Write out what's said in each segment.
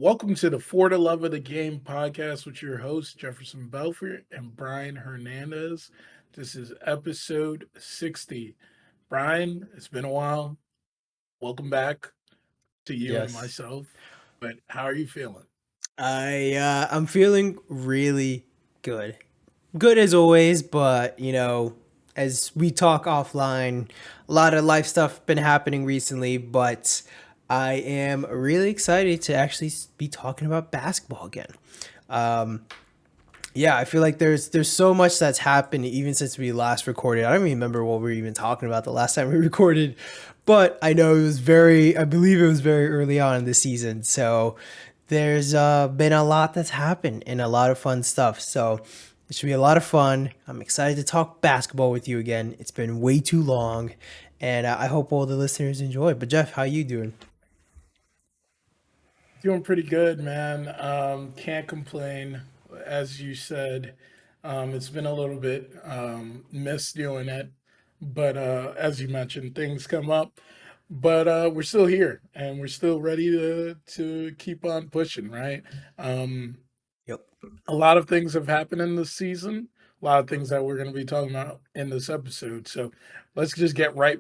Welcome to the For the Love of the Game podcast with your host, Jefferson Belfort and Brian Hernandez. This is episode 60. Brian, it's been a while. Welcome back to you and Yes. myself. But how are you feeling? I'm feeling really good. Good as always, but as we talk offline, a lot of life stuff been happening recently, but I am really excited to actually be talking about basketball again. Um yeah, I feel like there's so much that's happened even since we last recorded. I don't even remember what we were even talking about the last time we recorded, but I know I believe it was very early on in the season. So there's been a lot that's happened and a lot of fun stuff. So it should be a lot of fun. I'm excited to talk basketball with you again. It's been way too long, and I hope all the listeners enjoy. But Jeff, how you doing? Doing pretty good, man. Can't complain. As you said, it's been a little bit missed doing it, but as you mentioned, things come up. But we're still here, and we're still ready to keep on pushing, right? Um, Yep. a lot of things have happened in this season. A lot of things that we're going to be talking about in this episode. So let's just get right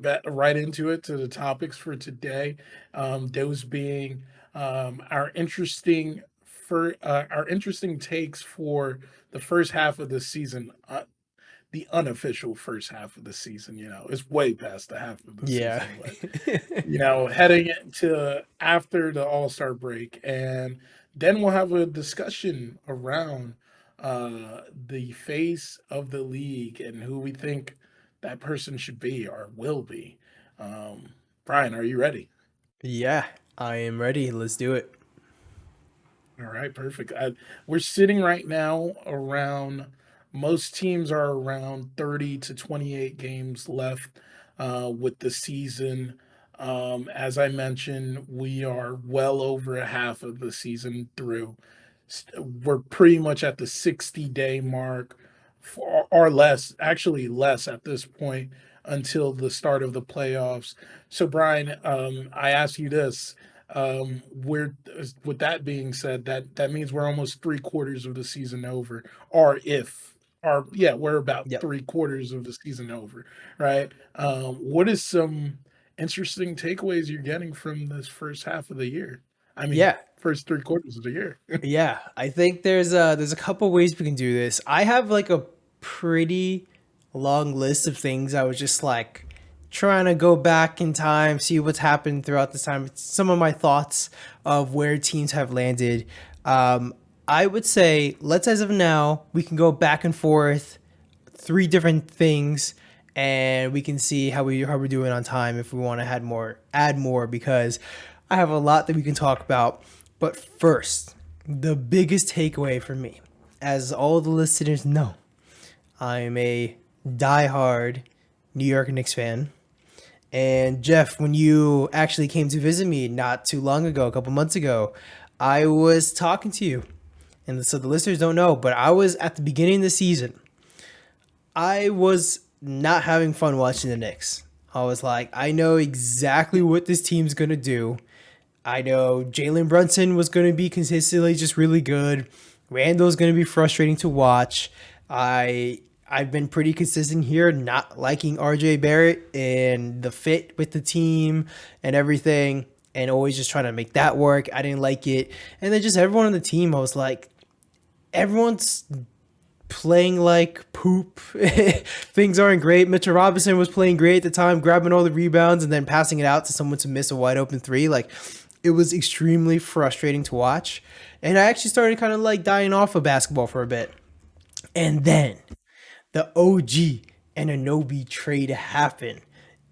into it to the topics for today. Those being our interesting takes for the first half of the season. The unofficial first half of the season, it's way past the half of the Yeah. season, but heading into after the All-Star break, and then we'll have a discussion around the face of the league and who we think that person should be or will be. Um, Brian, are you ready? Yeah, I am ready. Let's do it. All right, perfect. We're sitting right now around, most teams are around 30 to 28 games left with the season. As I mentioned, we are well over a half of the season through. We're pretty much at the 60-day mark, or less, actually less at this point until the start of the playoffs. So, Brian, I ask you this, we're with that being said, that means we're almost three quarters of the season over, or if or yeah, we're about Yep. three quarters of the season over, right? What is some interesting takeaways you're getting from this first half of the year? I mean, Yeah. first three quarters of the year. Yeah, I think there's a couple ways we can do this. I have like a pretty long list of things I was just like trying to go back in time, see what's happened throughout this time. Some of my thoughts of where teams have landed. Um, I would say let's as of now we can go back and forth three different things and we can see how we're doing on time if we want to add more because I have a lot that we can talk about. But first, the biggest takeaway for me, as all the listeners know, I'm a diehard New York Knicks fan. And Jeff, when you actually came to visit me not too long ago, a couple months ago, I was talking to you. And so the listeners don't know, but I was at the beginning of the season. I was not having fun watching the Knicks. I was like, I know exactly what this team's going to do. I know Jalen Brunson was going to be consistently just really good. Randall's going to be frustrating to watch. I've been pretty consistent here, not liking RJ Barrett and the fit with the team and everything, and always just trying to make that work. I didn't like it. And then just everyone on the team, I was like, everyone's playing like poop. Things aren't great. Mitchell Robinson was playing great at the time, grabbing all the rebounds and then passing it out to someone to miss a wide open three. Like, it was extremely frustrating to watch. And I actually started kind of like dying off of basketball for a bit. And then the OG and Anobi trade happened.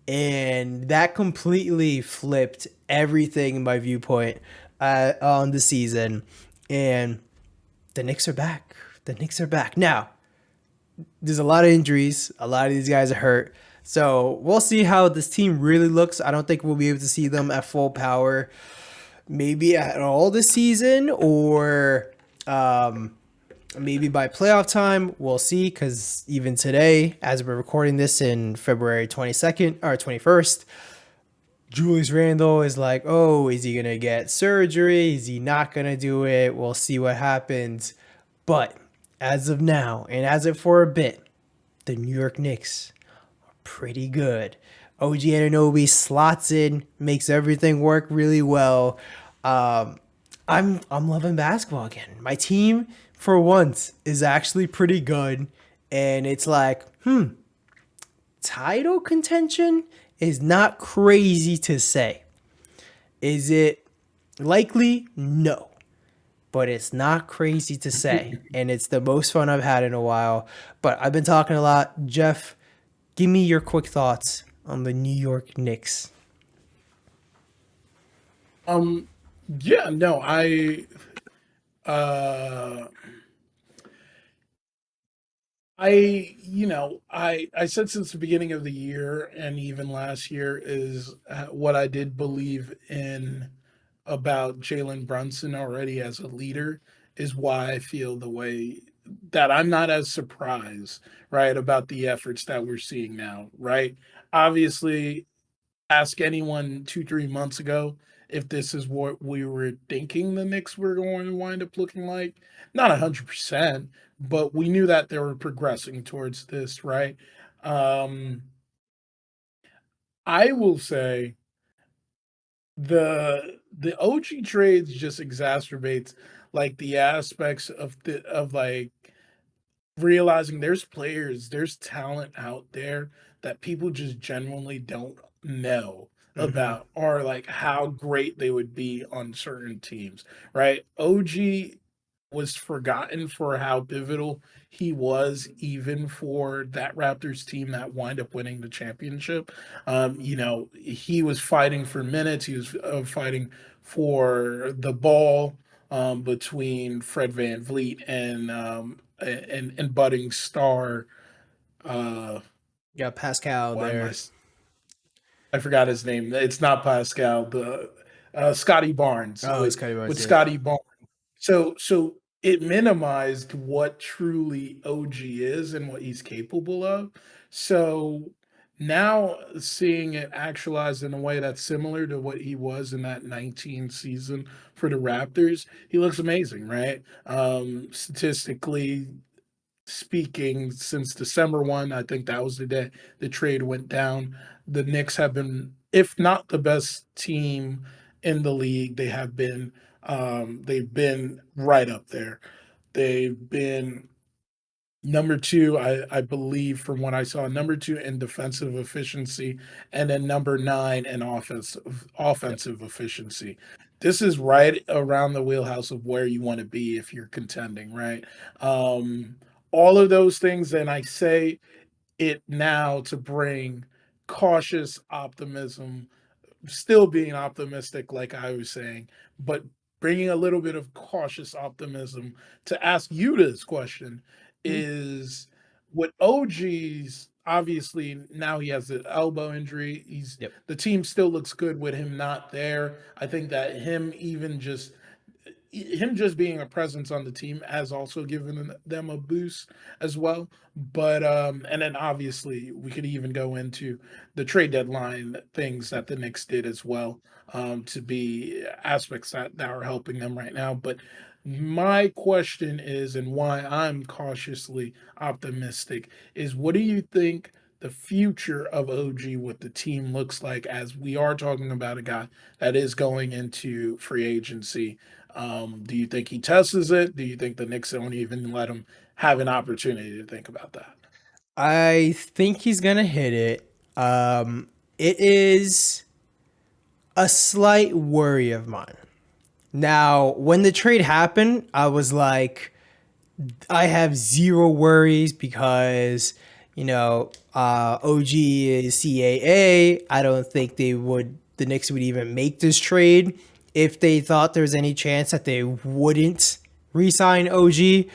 And that completely flipped everything in my viewpoint on the season. And the Knicks are back. The Knicks are back. Now, there's a lot of injuries. A lot of these guys are hurt. So we'll see how this team really looks. I don't think we'll be able to see them at full power, maybe at all this season, or maybe by playoff time. We'll see. Because even today, as we're recording this in February 22nd or 21st, Julius Randle is like, oh, is he gonna get surgery? Is he not gonna do it? We'll see what happens. But as of now, and as of for a bit, the New York Knicks are pretty good. OG Anunoby slots in, makes everything work really well. Um, I'm loving basketball again. My team, for once, is actually pretty good, and it's like, title contention is not crazy to say. Is it likely? No. But it's not crazy to say. And it's the most fun I've had in a while. But I've been talking a lot. Jeff, give me your quick thoughts on the New York Knicks. Um, yeah, no, uh, I said since the beginning of the year and even last year is what I did believe in about Jalen Brunson already as a leader is why I feel the way that I'm not as surprised, right, about the efforts that we're seeing now, right? Obviously, ask anyone 2, 3 months ago if this is what we were thinking the Knicks were going to wind up looking like. Not 100%, but we knew that they were progressing towards this, right? Um, I will say the OG trades just exacerbates like the aspects of like realizing there's players, there's talent out there that people just genuinely don't know Mm-hmm. about or like how great they would be on certain teams, right? OG was forgotten for how pivotal he was even for that Raptors team that wind up winning the championship. He was fighting for minutes, he was fighting for the ball between Fred Van Vliet and budding star. Uh, You got Pascal why am I? there. I forgot his name. It's not Pascal. The Scotty Barnes Oh, it's with Cody Barnes, with yeah. Scotty Barnes. So it minimized what truly OG is and what he's capable of. So now seeing it actualized in a way that's similar to what he was in that 19 season for the Raptors, he looks amazing, right? Statistically speaking, since December 1, I think that was the day the trade went down. The Knicks have been, if not the best team in the league, they've been right up there. They've been number two, I believe, from what I saw, number two in defensive efficiency, and then number nine in Yep. offensive efficiency. This is right around the wheelhouse of where you want to be if you're contending, right? Um, all of those things, and I say it now to bring cautious optimism, still being optimistic, like I was saying, but bringing a little bit of cautious optimism to ask you this question Mhm. is what OG's obviously now he has an elbow injury. He's Yep. the team still looks good with him not there. I think that him just being a presence on the team has also given them a boost as well. But and then obviously we could even go into the trade deadline things that the Knicks did as well, to be aspects that are helping them right now. But my question is, and why I'm cautiously optimistic, is what do you think the future of OG with the team looks like as we are talking about a guy that is going into free agency? Do you think he tests it? Do you think the Knicks don't even let him have an opportunity to think about that? I think he's gonna hit it. It is a slight worry of mine. Now, when the trade happened, I was like, I have zero worries because OG is CAA. I don't think the Knicks would even make this trade if they thought there was any chance that they wouldn't re-sign OG.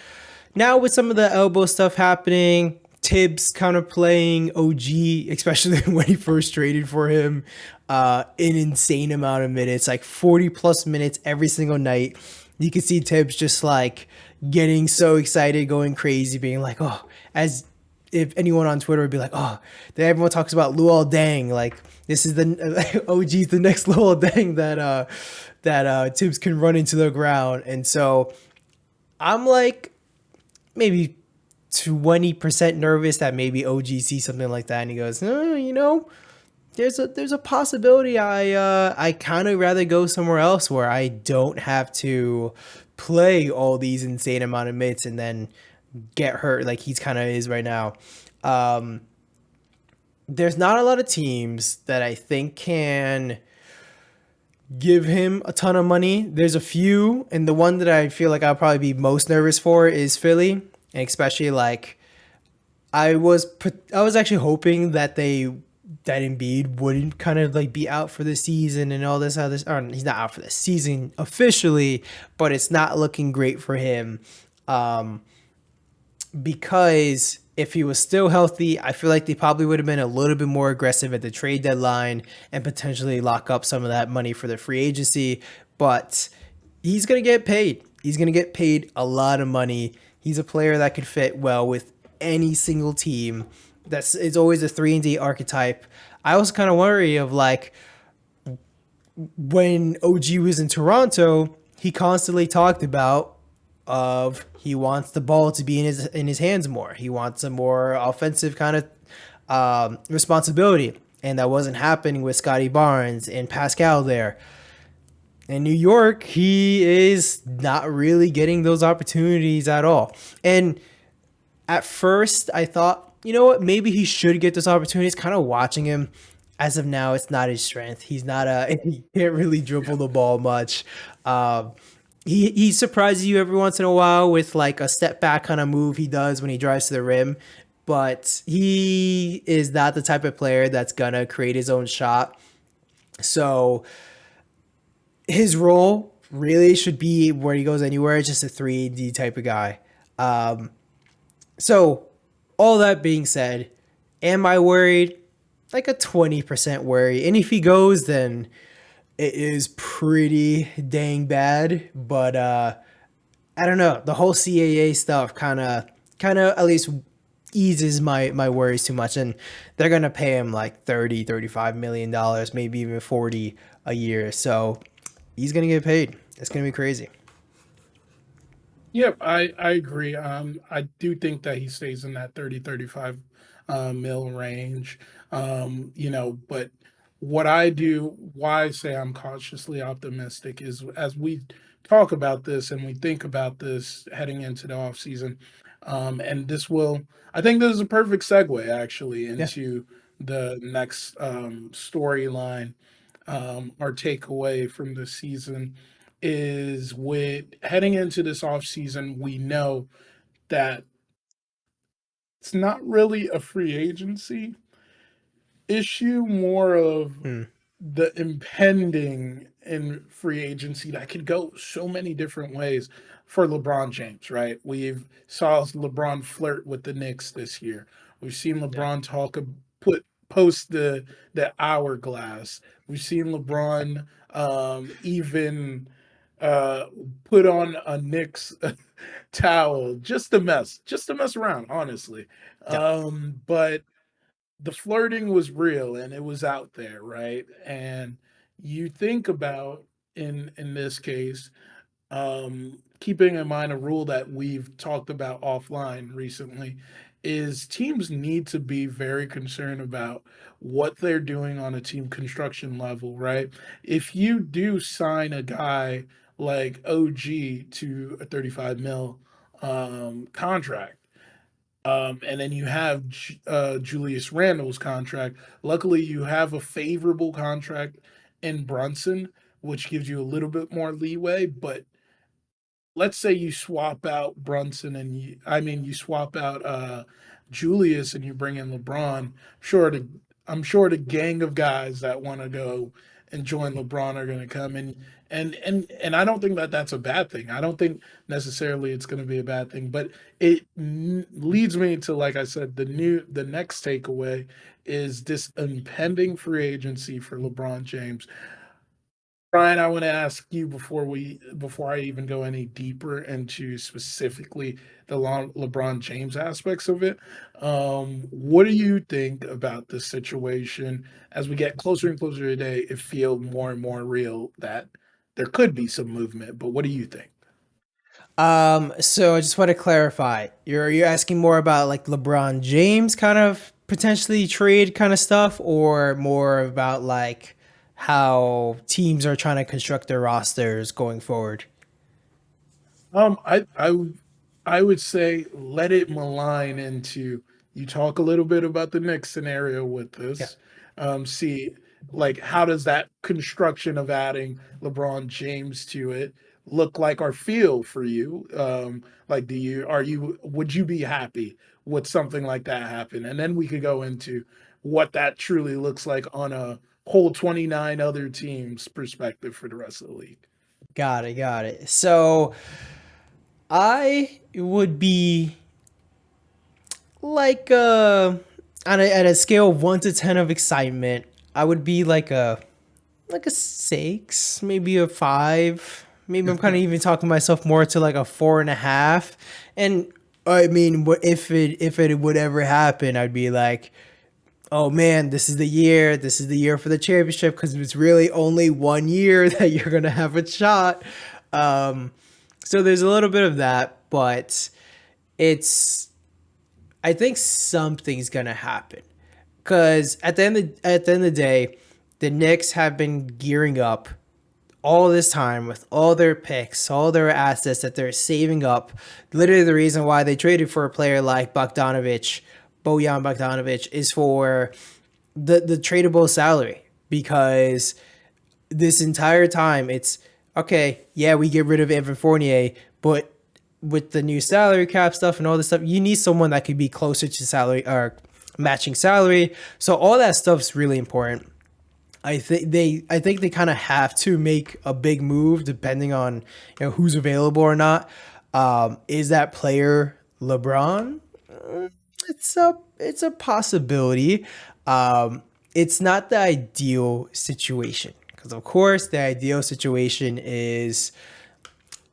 Now with some of the elbow stuff happening, Tibbs kind of playing OG, especially when he first traded for him, an insane amount of minutes, like 40 plus minutes every single night. You can see Tibbs just like getting so excited, going crazy, being like, oh, as if anyone on Twitter would be like, oh, everyone talks about Luol Deng, like this is the OG's the next Luol Deng that Tibbs can run into the ground, and so I'm like maybe 20% nervous that maybe OG sees something like that and he goes, there's a possibility I kind of rather go somewhere else where I don't have to play all these insane amount of minutes and then get hurt like he's kind of is right now. Um, there's not a lot of teams that I think can give him a ton of money. There's a few, and the one that I feel like I'll probably be most nervous for is Philly, and especially like I was actually hoping that Embiid wouldn't kind of like be out for the season and all this other. Or he's not out for the season officially, but it's not looking great for him. Um, because if he was still healthy, I feel like they probably would have been a little bit more aggressive at the trade deadline and potentially lock up some of that money for the free agency. But he's going to get paid. He's going to get paid a lot of money. He's a player that could fit well with any single team. That's it's always a 3-and-D archetype. I also kind of worry of like when OG was in Toronto, he constantly talked about of he wants the ball to be in his hands more. He wants a more offensive kind of responsibility, and that wasn't happening with Scotty Barnes and Pascal there. In New York, he is not really getting those opportunities at all. And at first, I thought, you know what, maybe he should get those opportunities. Kind of watching him, as of now, it's not his strength. He's not a he can't really dribble the ball much. Um, he surprises you every once in a while with like a step back kind of move he does when he drives to the rim, but he is not the type of player that's gonna create his own shot. So his role really should be where he goes anywhere, just a 3D type of guy. Um, so all that being said, am I worried? Like a 20% worry. And if he goes, then it is pretty dang bad. But I don't know. The whole CAA stuff kind of at least eases my worries too much. And they're gonna pay him like 30, $35 million, maybe even 40 a year. So he's gonna get paid. It's gonna be crazy. Yep, I agree. I do think that he stays in that 30-35 mil range. But why I say I'm cautiously optimistic is as we talk about this and we think about this heading into the off season, and I think this is a perfect segue actually Yeah. into the next storyline. Our takeaway from the season is with heading into this off season, we know that it's not really a free agency issue, more of Hmm. the impending in free agency that could go so many different ways for LeBron James, right? We've saw LeBron flirt with the Knicks this year. We've seen Yeah. LeBron put post the hourglass. We've seen LeBron even uh put on a Knicks towel just to mess around, honestly. Yeah. But the flirting was real and it was out there, right? And you think about in this case, keeping in mind a rule that we've talked about offline recently is teams need to be very concerned about what they're doing on a team construction level, right? If you do sign a guy like OG to a 35 mil contract, and then you have Julius Randle's contract. Luckily, you have a favorable contract in Brunson, which gives you a little bit more leeway. But let's say you swap out Brunson and you swap out Julius and you bring in LeBron. I'm sure the gang of guys that want to go and join LeBron are going to come in, and I don't think that that's a bad thing. I don't think necessarily it's going to be a bad thing, but leads me to, like I said, the next takeaway is this impending free agency for LeBron James. Brian, I want to ask you before I even go any deeper into specifically the LeBron James aspects of it. What do you think about this situation as we get closer and closer today? It feels more and more real that there could be some movement, but what do you think? So I just want to clarify. You're asking more about like LeBron James kind of potentially trade kind of stuff, or more about like how teams are trying to construct their rosters going forward? Um, I I w- I would say let it malign into you talk a little bit about the next scenario with Yeah. this. See, like how does that construction of adding LeBron James to it look like or feel for you? Like, do you are you would you be happy with something like that happen? And then we could go into what that truly looks like on a whole 29 other teams perspective for the rest of the league. Got it, got it. So I would be like at a scale of 1 to 10 of excitement, I would be like a 6, maybe a 5. Maybe I'm kind of even talking myself more to like a 4.5. And I mean, if it would ever happen, I'd be like, oh man, this is the year. This is the year for the championship, because it's really only 1 year that you're gonna have a shot. Um, so there's a little bit of that, but it's I think something's gonna happen, because at the end of the day, the Knicks have been gearing up all this time with all their picks, all their assets that they're saving up. Literally, the reason why they traded for a player like Bojan Bogdanovic, is for the tradable salary, because this entire time it's okay. Yeah, we get rid of Evan Fournier, but with the new salary cap stuff and all this stuff, you need someone that could be closer to salary or matching salary. So all that stuff's really important. I think they kind of have to make a big move depending on who's available or not. Is that player LeBron? It's a possibility. It's not the ideal situation, because of course the ideal situation is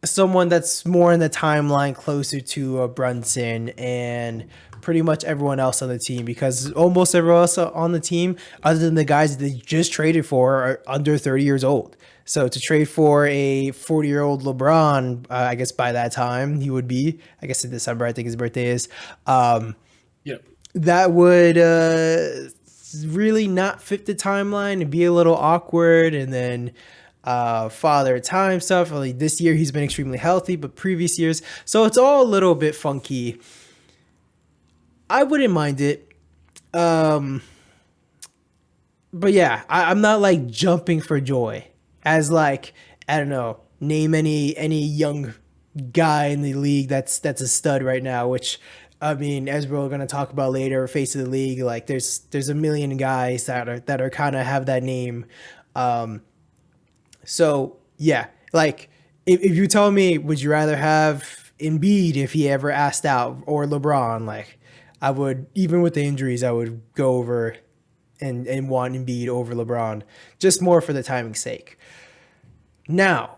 someone that's more in the timeline closer to Brunson and pretty much everyone else on the team, because almost everyone else on the team, other than the guys that they just traded for, are under 30 years old. So to trade for a 40-year-old LeBron, I guess by that time he would be, I guess in December, I think his birthday is, Yeah. that would really not fit the timeline and be a little awkward. And then father time stuff. Like this year he's been extremely healthy, but previous years, so it's all a little bit funky. I wouldn't mind it. Um, but yeah, I'm not like jumping for joy as like, I don't know, name any young guy in the league that's a stud right now. Which, I mean, as we're gonna talk about later, face of the league, like there's a million guys that are kind of have that name. Um, so yeah, like if you tell me, would you rather have Embiid if he ever asked out, or LeBron? Like, I would, even with the injuries, I would go over and want Embiid over LeBron, just more for the timing's sake. Now,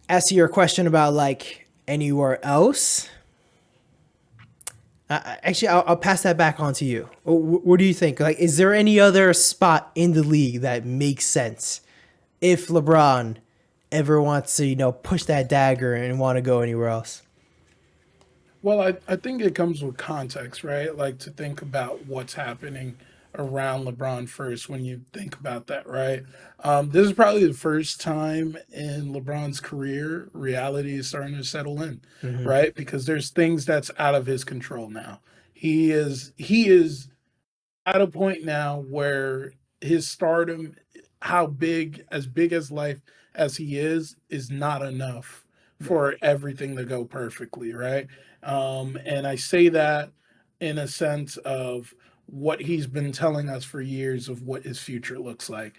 as to your question about like anywhere else, actually, I'll pass that back on to you. What do you think? Like, is there any other spot in the league that makes sense if LeBron ever wants to, push that dagger and want to go anywhere else? Well, I think it comes with context, right? Like to think about what's happening around LeBron first when you think about that, right? This is probably the first time in LeBron's career reality is starting to settle in, Hmm. right? Because there's things that's out of his control now. He is at a point now where his stardom, how big as life as he is not enough Yeah. for everything to go perfectly, right? And I say that in a sense of what he's been telling us for years of what his future looks like.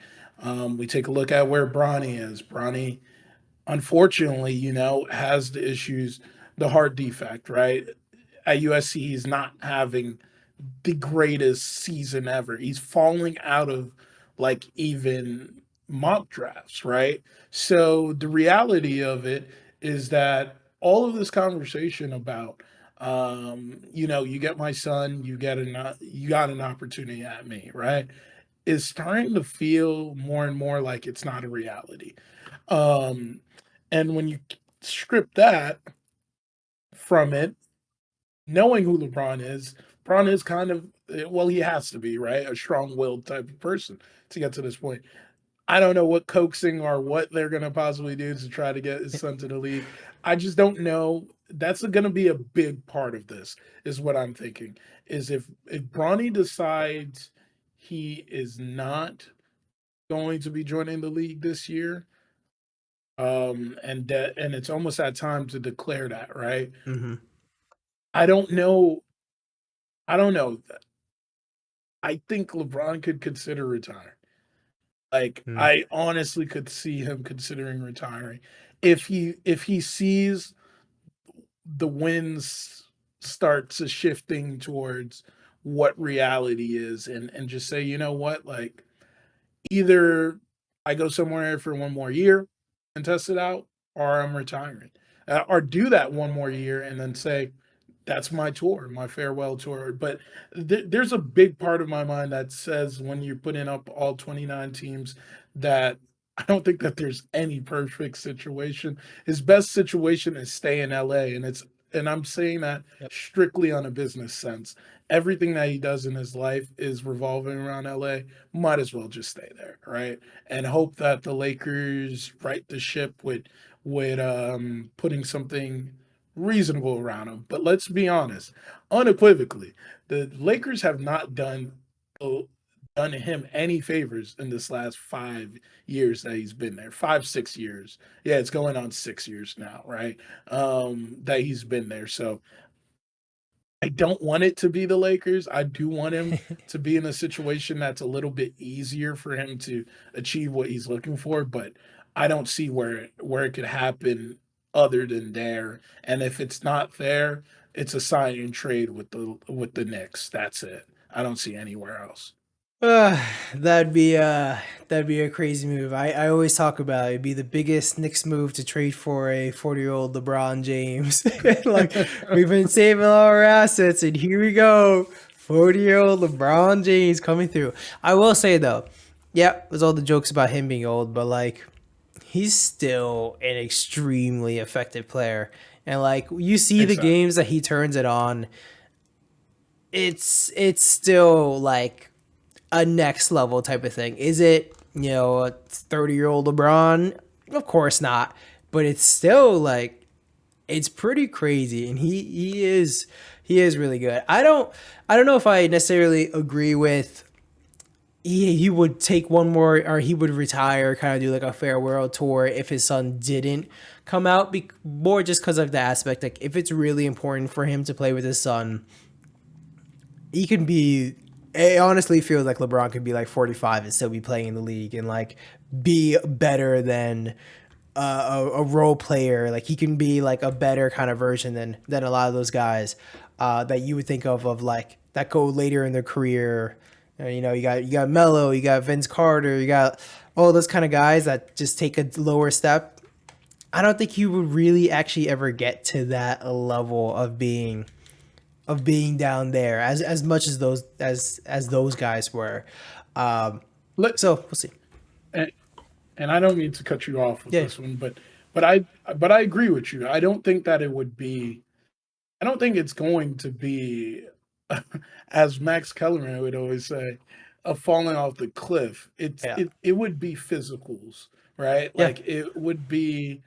We take a look at where Bronny is. Bronny, unfortunately, has the issues, the heart defect, right? At USC, he's not having the greatest season ever. He's falling out of like even mock drafts, right? So the reality of it is that all of this conversation about, you get my son, you got an opportunity at me, right? Is starting to feel more and more like it's not a reality. Um, and when you strip that from it, knowing who LeBron is kind of, well, he has to be, right? A strong-willed type of person to get to this point. I don't know what coaxing or what they're going to possibly do to try to get his son to the league. I just don't know. That's going to be a big part of this, is what I'm thinking. Is if Bronny decides he is not going to be joining the league this year, and it's almost that time to declare that, right? Hmm. I don't know. I don't know. I think LeBron could consider retiring. Like, Mm. I honestly could see him considering retiring if he sees the winds start to shifting towards what reality is, and just say, you know what, like, either I go somewhere for one more year and test it out, or I'm retiring, or do that one more year and then say, that's my tour, my farewell tour. But there's a big part of my mind that says when you're putting up all 29 teams that I don't think that there's any perfect situation. His best situation is stay in LA, and I'm saying that Yep. strictly on a business sense. Everything that he does in his life is revolving around LA. Might as well just stay there, right? And hope that the Lakers right the ship with putting something reasonable around him. But let's be honest, unequivocally, the Lakers have not uh, done him any favors in this last 5 years that he's been there. 5, 6 years. Yeah, it's going on 6 years now, right? That he's been there. So I don't want it to be the Lakers. I do want him to be in a situation that's a little bit easier for him to achieve what he's looking for, but I don't see where it could happen other than there. And if it's not there, it's a sign and trade with the Knicks. That's it. I don't see anywhere else. Uh, that'd be that'd be a crazy move. I always talk about it'd be the biggest Knicks move to trade for a 40-year-old LeBron James. Like, we've been saving all our assets and here we go. 40-year-old LeBron James coming through. I will say though, yeah, there's all the jokes about him being old, but like, he's still an extremely effective player. And like, you see the Exactly. games that he turns it on, it's still like a next level type of thing. Is it, a 30-year-old LeBron? Of course not. But it's still like, it's pretty crazy, and he is really good. I don't know if I necessarily agree with he would take one more, or he would retire, kind of do like a farewell tour if his son didn't come out. More just because of the aspect, like if it's really important for him to play with his son, he can be. It honestly feels like LeBron could be like 45 and still be playing in the league and like be better than a role player. Like, he can be like a better kind of version than a lot of those guys that you would think of like that go later in their career. You got Melo, you got Vince Carter, you got all those kind of guys that just take a lower step. I don't think you would really actually ever get to that level of being down there as much as those guys were. Um, Let, so we'll see. and, and I don't mean to cut you off with Yeah, this one, but I agree with you. I don't think that it would be I don't think it's going to be, as Max Kellerman would always say, a falling off the cliff. yeah, It would be physicals, right? yeah, Like, it would be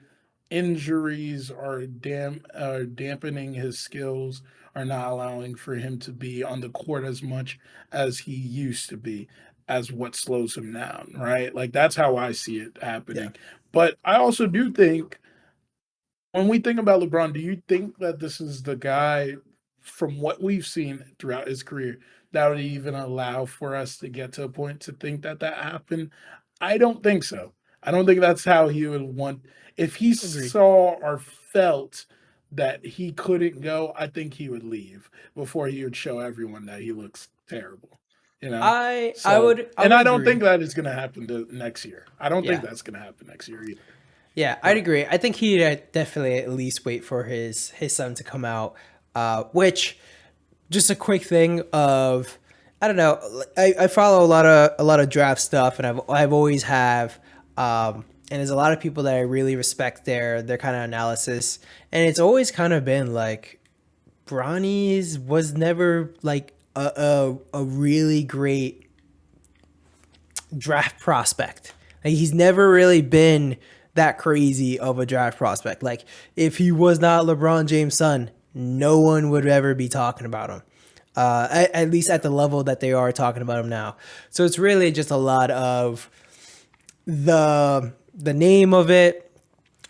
injuries are dampening his skills, are not allowing for him to be on the court as much as he used to be, as what slows him down, right? Like, that's how I see it yeah. happening. But I also do think when we think about LeBron, do you think that this is the guy from what we've seen throughout his career that would even allow for us to get to a point to think that that happened? I don't think so. I don't think that's how he would want. If he Agreed. saw or felt that he couldn't go, I think he would leave before he would show everyone that he looks terrible. you know. I So, would I and would I don't agree. think that is going to happen to next year. I don't think Yeah. that's going to happen next year either. Yeah, I'd But agree. I think he'd definitely at least wait for his son to come out. Which just a quick thing of I don't know. I follow a lot of draft stuff, and I've always have. And there's a lot of people that I really respect their kind of analysis, and it's always kind of been like Bronny's was never like a really great draft prospect. Like, he's never really been that crazy of a draft prospect. Like, if he was not LeBron James' son, no one would ever be talking about him. At least at the level that they are talking about him now. So it's really just a lot of the name of it,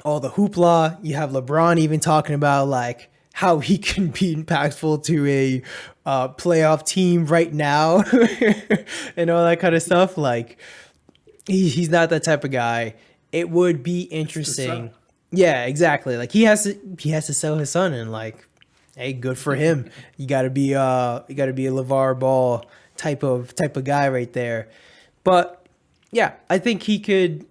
all the hoopla. You have LeBron even talking about like how he can be impactful to a playoff team right now and all that kind of stuff. Like, he's not that type of guy. It would be it's to sell. interesting. Yeah, exactly. Like, he has to sell his son, and like, hey, good for him. You gotta be a LeVar Ball type of guy right there. But yeah, I think he could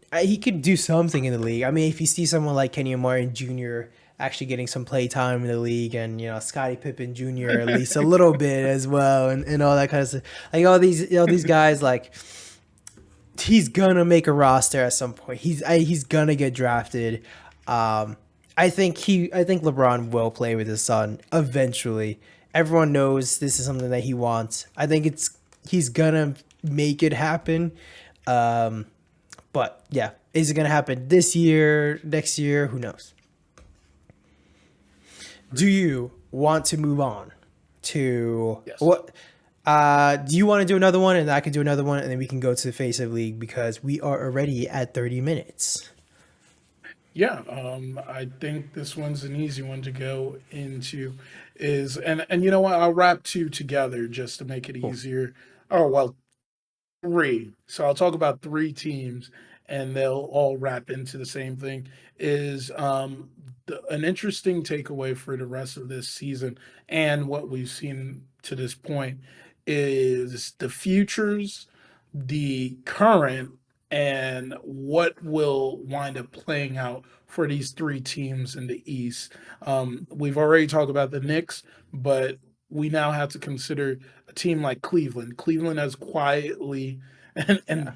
do something in the league. I mean, if you see someone like Kenyon Martin Jr. actually getting some play time in the league, and Scottie Pippen Jr. at least a little bit as well, and all that kind of stuff. Like, all these guys, like, he's gonna make a roster at some point. He's gonna get drafted. Um, I think LeBron will play with his son eventually. Everyone knows this is something that he wants. I think he's gonna make it happen. Um, but yeah, is it gonna happen this year, next year? Who knows? Do you want to move on to Yes. what? Do you want to do another one, and I can do another one, and then we can go to the face of the league because we are already at 30 minutes. Yeah, I think this one's an easy one to go into is and you know what, I'll wrap two together just to make it Cool. easier. Oh well, three. So I'll talk about three teams and they'll all wrap into the same thing. Is an interesting takeaway for the rest of this season and what we've seen to this point is the futures, the current, and what will wind up playing out for these three teams in the East. We've already talked about the Knicks, but we now have to consider a team like Cleveland. Cleveland has quietly Yeah. and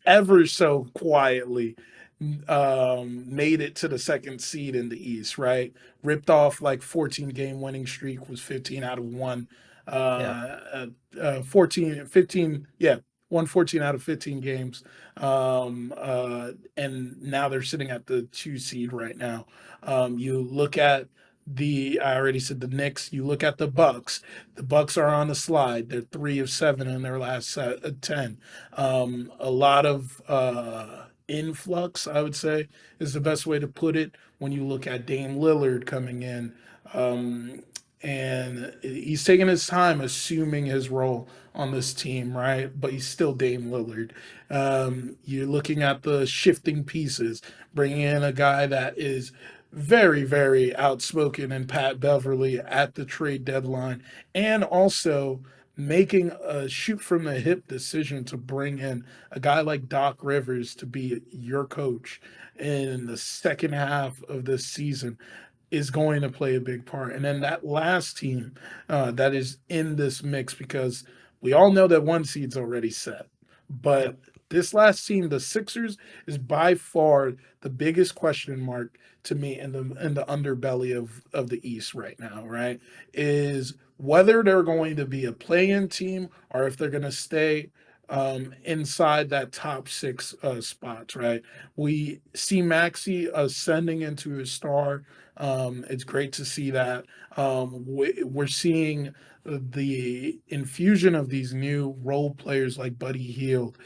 ever so quietly made it to the second seed in the East, right? Ripped off like 14 game winning streak, was 15 out of one. Yeah. 14, 15, yeah, won 14 out of 15 games. And now they're sitting at the two seed right now. You look at I already said the Knicks. You look at the Bucks. The Bucks are on the slide. They're 3 of 7 in their last 10. A lot of influx, I would say, is the best way to put it. When you look at Dame Lillard coming in, um, and he's taking his time assuming his role on this team, right? But he's still Dame Lillard. You're looking at the shifting pieces, bringing in a guy that is very, very outspoken and Pat Beverly at the trade deadline, and also making a shoot from the hip decision to bring in a guy like Doc Rivers to be your coach in the second half of this season is going to play a big part. And then that last team that is in this mix, because we all know that one seed's already set, but Yep. this last team, the Sixers, is by far the biggest question mark to me in the underbelly of the East right now. Right, is whether they're going to be a play-in team or if they're going to stay inside that top six spots. Right, we see Maxi ascending into a star. It's great to see that. We're seeing the infusion of these new role players like Buddy Hield,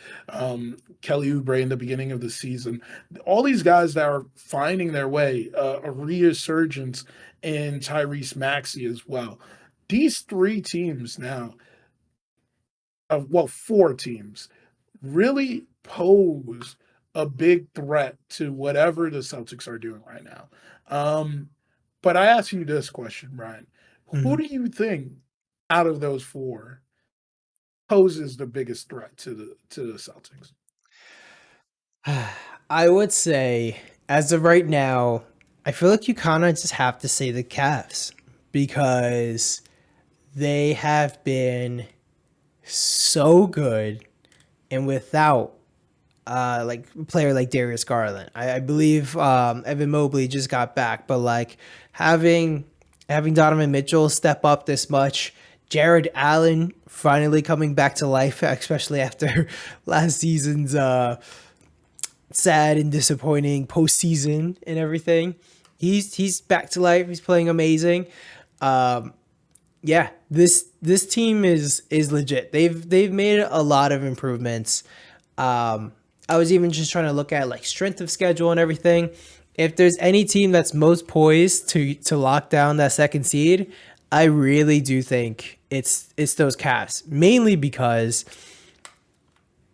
Kelly Oubre in the beginning of the season. All these guys that are finding their way, a resurgence in Tyrese Maxey as well. These three teams now, well, four teams, really pose a big threat to whatever the Celtics are doing right now. Um, but I ask you this question, Brian. Who Mhm. do you think out of those four poses the biggest threat to the Celtics? I would say, as of right now, I feel like you kind of just have to say the Cavs because they have been so good, and without like a player like Darius Garland, I believe Evan Mobley just got back, but like having Donovan Mitchell step up this much, Jared Allen finally coming back to life, especially after last season's sad and disappointing postseason and everything. He's back to life. He's playing amazing. Um, yeah, this team is legit. They've made a lot of improvements. I was even just trying to look at like strength of schedule and everything. If there's any team that's most poised to lock down that second seed, I really do think it's those Cavs. Mainly because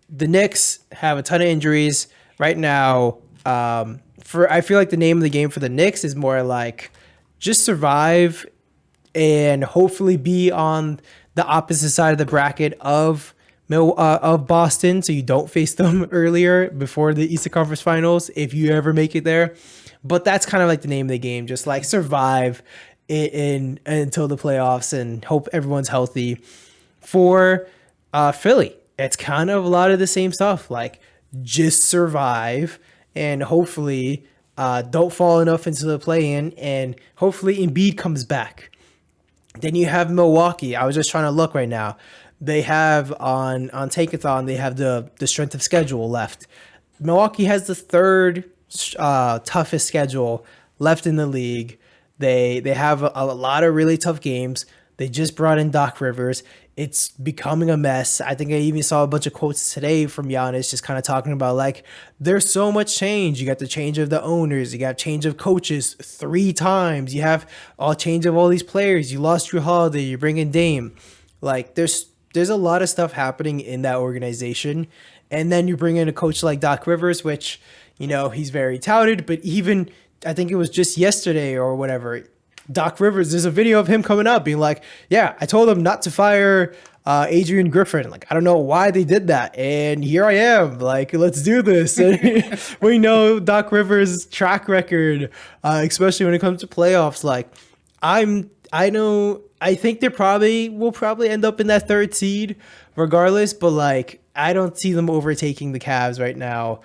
the Knicks have a ton of injuries right now. For I feel like the name of the game for the Knicks is more like just survive and hopefully be on the opposite side of the bracket of Boston, so you don't face them earlier before the Eastern Conference Finals if you ever make it there. But that's kind of like the name of the game, just like survive until the playoffs and hope everyone's healthy. For Philly, it's kind of a lot of the same stuff, like just survive and hopefully don't fall enough into the play-in, and hopefully Embiid comes back. Then you have Milwaukee. I was just trying to look right now. They have on Takeathon. They have the strength of schedule left. Milwaukee has the third toughest schedule left in the league. They have a lot of really tough games. They just brought in Doc Rivers. It's becoming a mess. I think I even saw a bunch of quotes today from Giannis just kind of talking about like there's so much change. You got the change of the owners, you got change of coaches 3 times. You have all change of all these players. You lost Drew Holiday, you bring in Dame. Like there's a lot of stuff happening in that organization. And then you bring in a coach like Doc Rivers, which, he's very touted, but even I think it was just yesterday or whatever, Doc Rivers, there's a video of him coming up being like, yeah, I told him not to fire Adrian Griffin. Like, I don't know why they did that. And here I am. Like, let's do this. And we know Doc Rivers' track record, especially when it comes to playoffs. Like, I think they will probably end up in that third seed regardless, but like, I don't see them overtaking the Cavs right now.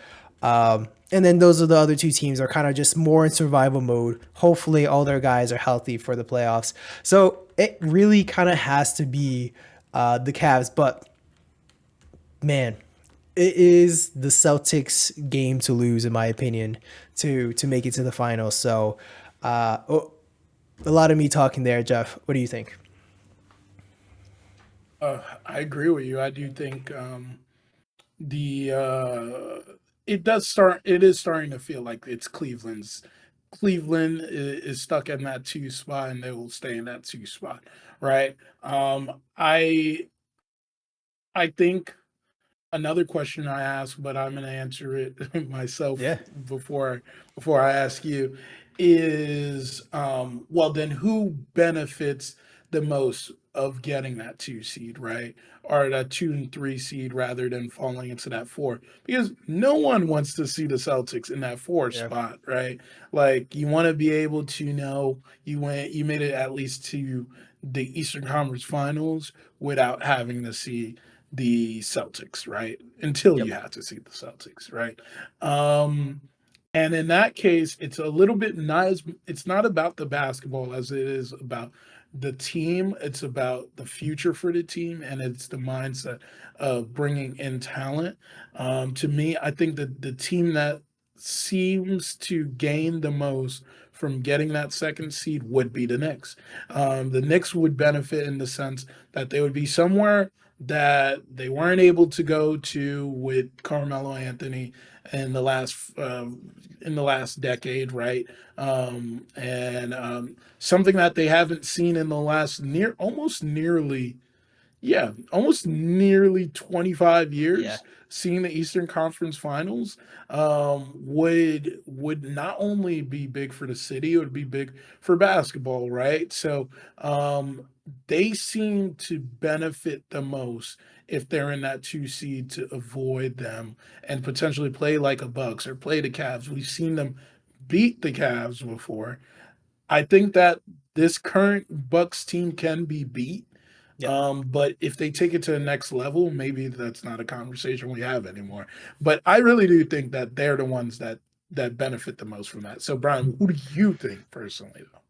And then those are the other two teams are kind of just more in survival mode. Hopefully, all their guys are healthy for the playoffs. So it really kind of has to be the Cavs. But man, it is the Celtics' game to lose, in my opinion, to make it to the finals. So a lot of me talking there, Jeff. What do you think? I agree with you. I do think the it does start. It is starting to feel like it's Cleveland's. Cleveland is stuck in that two spot, and they will stay in that two spot, right? I think another question I ask, but I'm going to answer it myself Yeah. before I ask you, is well, then who benefits the most of getting that two seed, right? Or that 2 and 3 seed rather than falling into that four? Because no one wants to see the Celtics in that four Yeah. spot, right? Like you want to be able to know you made it at least to the Eastern Conference Finals without having to see the Celtics, right? Until Yep. you have to see the Celtics, right? Um, and in that case, it's a little bit not as it's not about the basketball as it is about the team. It's about the future for the team, and it's the mindset of bringing in talent. To me, I think that the team that seems to gain the most from getting that second seed would be the Knicks. The Knicks would benefit in the sense that they would be somewhere that they weren't able to go to with Carmelo Anthony in the last decade, right? And something that they haven't seen in the last almost nearly 25 Yeah. years, seeing the Eastern Conference Finals would not only be big for the city, it would be big for basketball, right? So they seem to benefit the most if they're in that 2 seed to avoid them and potentially play like a Bucks or play the Cavs. We've seen them beat the Cavs before. I think that this current Bucks team can be beat, Yep. but if they take it to the next level, maybe that's not a conversation we have anymore. But I really do think that they're the ones that benefit the most from that. So, Brian, who do you think personally, though?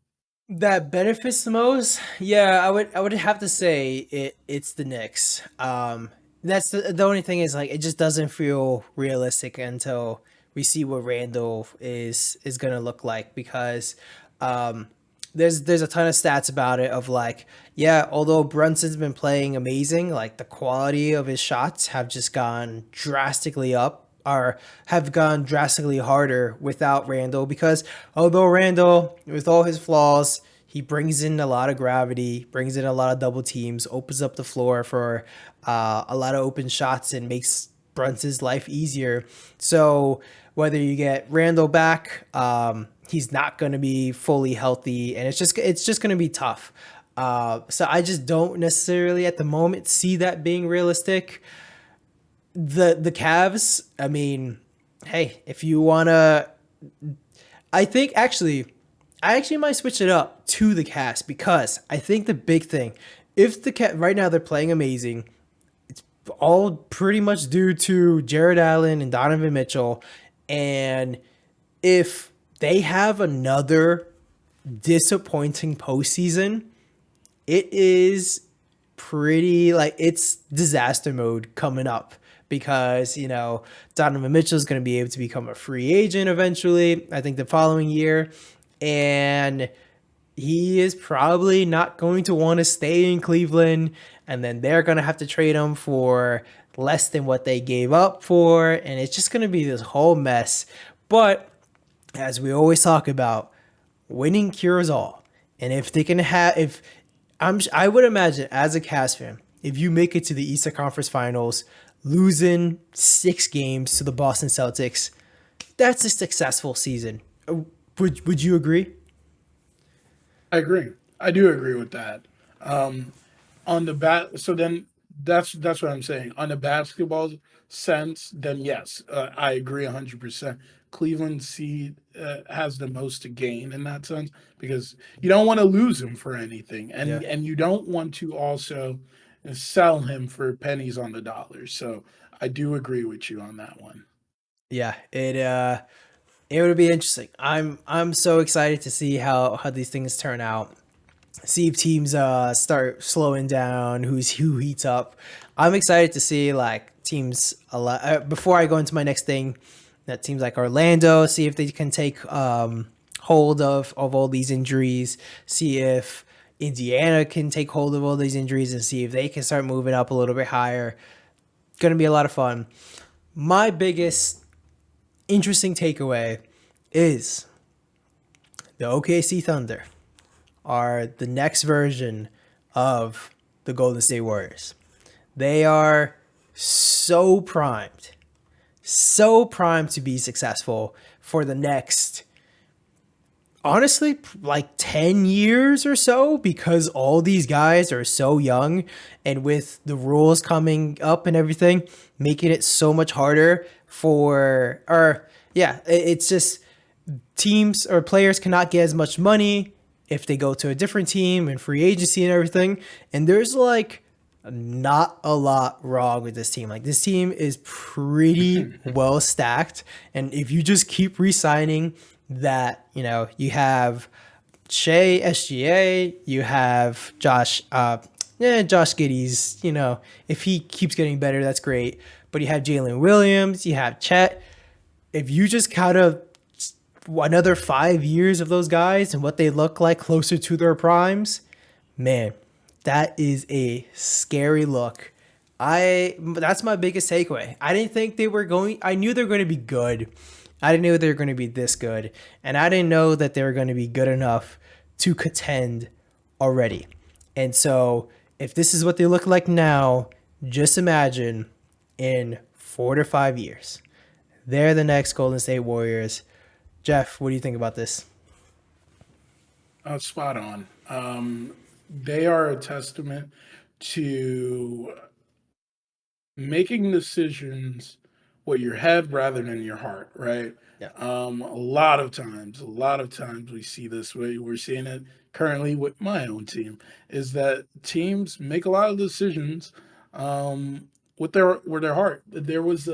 That benefits the most? Yeah, I would have to say it's the Knicks. That's the only thing is like it just doesn't feel realistic until we see what Randall is gonna look like because um there's a ton of stats about it of like yeah, although Brunson's been playing amazing, like the quality of his shots have just gone drastically up or have gone drastically harder without Randall because although Randall, with all his flaws, he brings in a lot of gravity, brings in a lot of double teams, opens up the floor for a lot of open shots, and makes Brunson's life easier. So whether you get Randall back, he's not going to be fully healthy, and it's just going to be tough. So I just don't necessarily at the moment see that being realistic. The Cavs, I mean, hey, if you wanna, I think I actually might switch it up to the Cavs because I think the big thing, if the Cavs right now they're playing amazing, all pretty much due to Jared Allen and Donovan Mitchell, and if they have another disappointing postseason, it is pretty like it's disaster mode coming up because Donovan Mitchell is going to be able to become a free agent eventually. I think the following year, and he is probably not going to want to stay in Cleveland, and then they're going to have to trade him for less than what they gave up for, and it's just going to be this whole mess. But as we always talk about, winning cures all. And if they can have, if I would imagine as a Cavs fan, if you make it to the Eastern Conference Finals, losing 6 games to the Boston Celtics, that's a successful season. Would you agree? I agree. I do agree with that. Um, on the bat, so then that's what I'm saying. On the basketball sense, then yes, I agree 100%. Cleveland seed has the most to gain in that sense because you don't want to lose him for anything, Yeah. and you don't want to also sell him for pennies on the dollar. So I do agree with you on that one. Yeah, it would be interesting. I'm so excited to see how these things turn out. See if teams start slowing down, who heats up. I'm excited to see like teams a lot before I go into my next thing. That teams like Orlando, see if they can take hold of all these injuries. See if Indiana can take hold of all these injuries and see if they can start moving up a little bit higher. Gonna be a lot of fun. My biggest interesting takeaway is the OKC Thunder are the next version of the Golden State Warriors. They are so primed to be successful for the next, honestly, like 10 years or so because all these guys are so young and with the rules coming up and everything, making it so much harder or yeah, it's just teams or players cannot get as much money if they go to a different team and free agency and everything. And there's like not a lot wrong with this team. Like this team is pretty well stacked. And if you just keep re-signing that, you have Shea SGA, you have Josh Giddey's, if he keeps getting better, that's great. But you have Jalen Williams, you have Chet. If you just kind of another 5 years of those guys and what they look like closer to their primes, man, that is a scary look. That's my biggest takeaway. I didn't think they were going. I knew they were going to be good. I didn't know they were going to be this good, and I didn't know that they were going to be good enough to contend already. And so, if this is what they look like now, just imagine in 4 to 5 years, they're the next Golden State Warriors. Jeff, what do you think about this? Spot on. They are a testament to making decisions with your head rather than your heart, right? Yeah, A lot of times we see this way. We're seeing it currently with my own team, is that teams make a lot of decisions um, with their heart. There was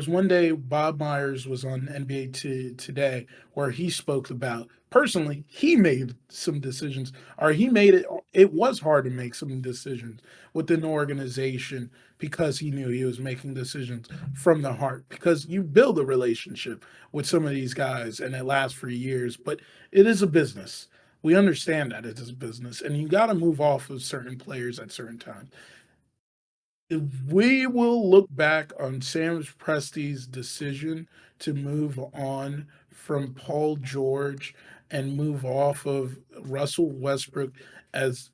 one day Bob Myers was on Today where he spoke about personally he made some decisions, or he made it. It was hard to make some decisions within the organization because he knew he was making decisions from the heart. Because you build a relationship with some of these guys and it lasts for years, but it is a business. We understand that it is a business, and you got to move off of certain players at certain times. We will look back on Sam Presti's decision to move on from Paul George and move off of Russell Westbrook as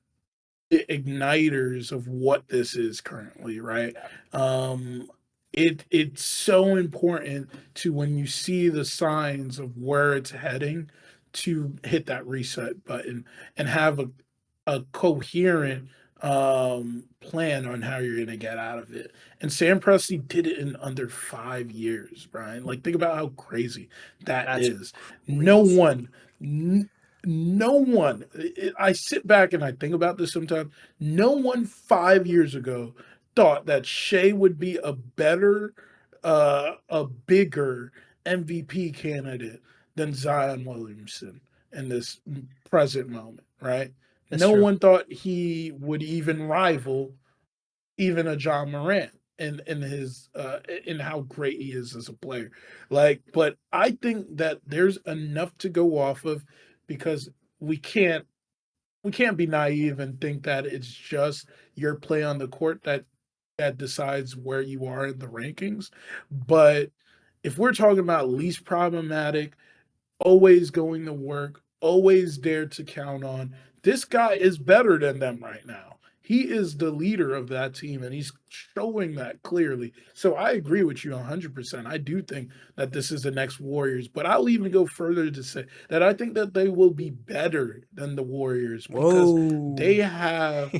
the igniters of what this is currently, right? yeah, Um, it's so important to when you see the signs of where it's heading to hit that reset button and have a coherent plan on how you're gonna get out of it. And Sam Presti did it in under 5 years, Brian. Like think about how crazy that that's is. No crazy. one, n- no one. I sit back and I think about this sometimes. No one 5 years ago thought that Shea would be a bigger MVP candidate than Zion Williamson in this present moment, right? That's No true. one thought he would even rival even a John Morant in his in how great he is as a player. Like, but I think that there's enough to go off of because we can't we can't be naive and think that it's just your play on the court that decides where you are in the rankings. But if we're talking about least problematic, always going to work, always there to count on. This guy is better than them right now. He is the leader of that team, and he's showing that clearly. So I agree with you 100%. I do think that this is the next Warriors, but I'll even go further to say that I think that they will be better than the Warriors because they Whoa. have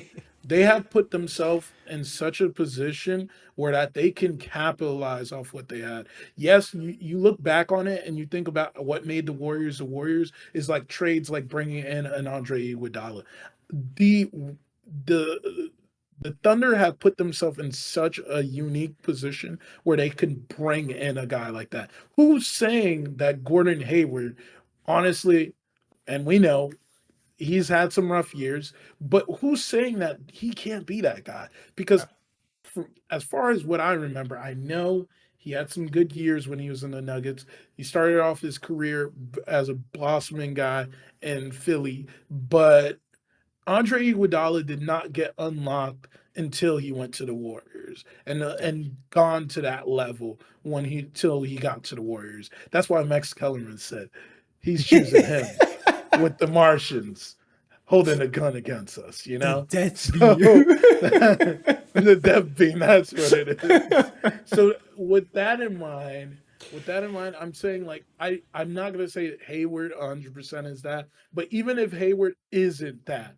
they have put themselves in such a position where that they can capitalize off what they had. Yes, you look back on it and you think about what made the Warriors is like trades like bringing in an Andre Iguodala. The the the Thunder have put themselves in such a unique position where they can bring in a guy like that. Who's saying that Gordon Hayward, honestly, and we know he's had some rough years, but who's saying that he can't be that guy? Because as far as what I remember, I know he had some good years when he was in the Nuggets. He started off his career as a blossoming guy in Philly, but Andre Iguodala did not get unlocked until he went to the Warriors Yeah. and gone to that level when he till he got to the Warriors. That's why Max Kellerman said he's choosing him with the Martians holding a gun against us, you The know? death beam. So the death beam, that's what it is. So with that in mind, I'm saying like I'm not gonna say Hayward 100% is that, but even if Hayward isn't that,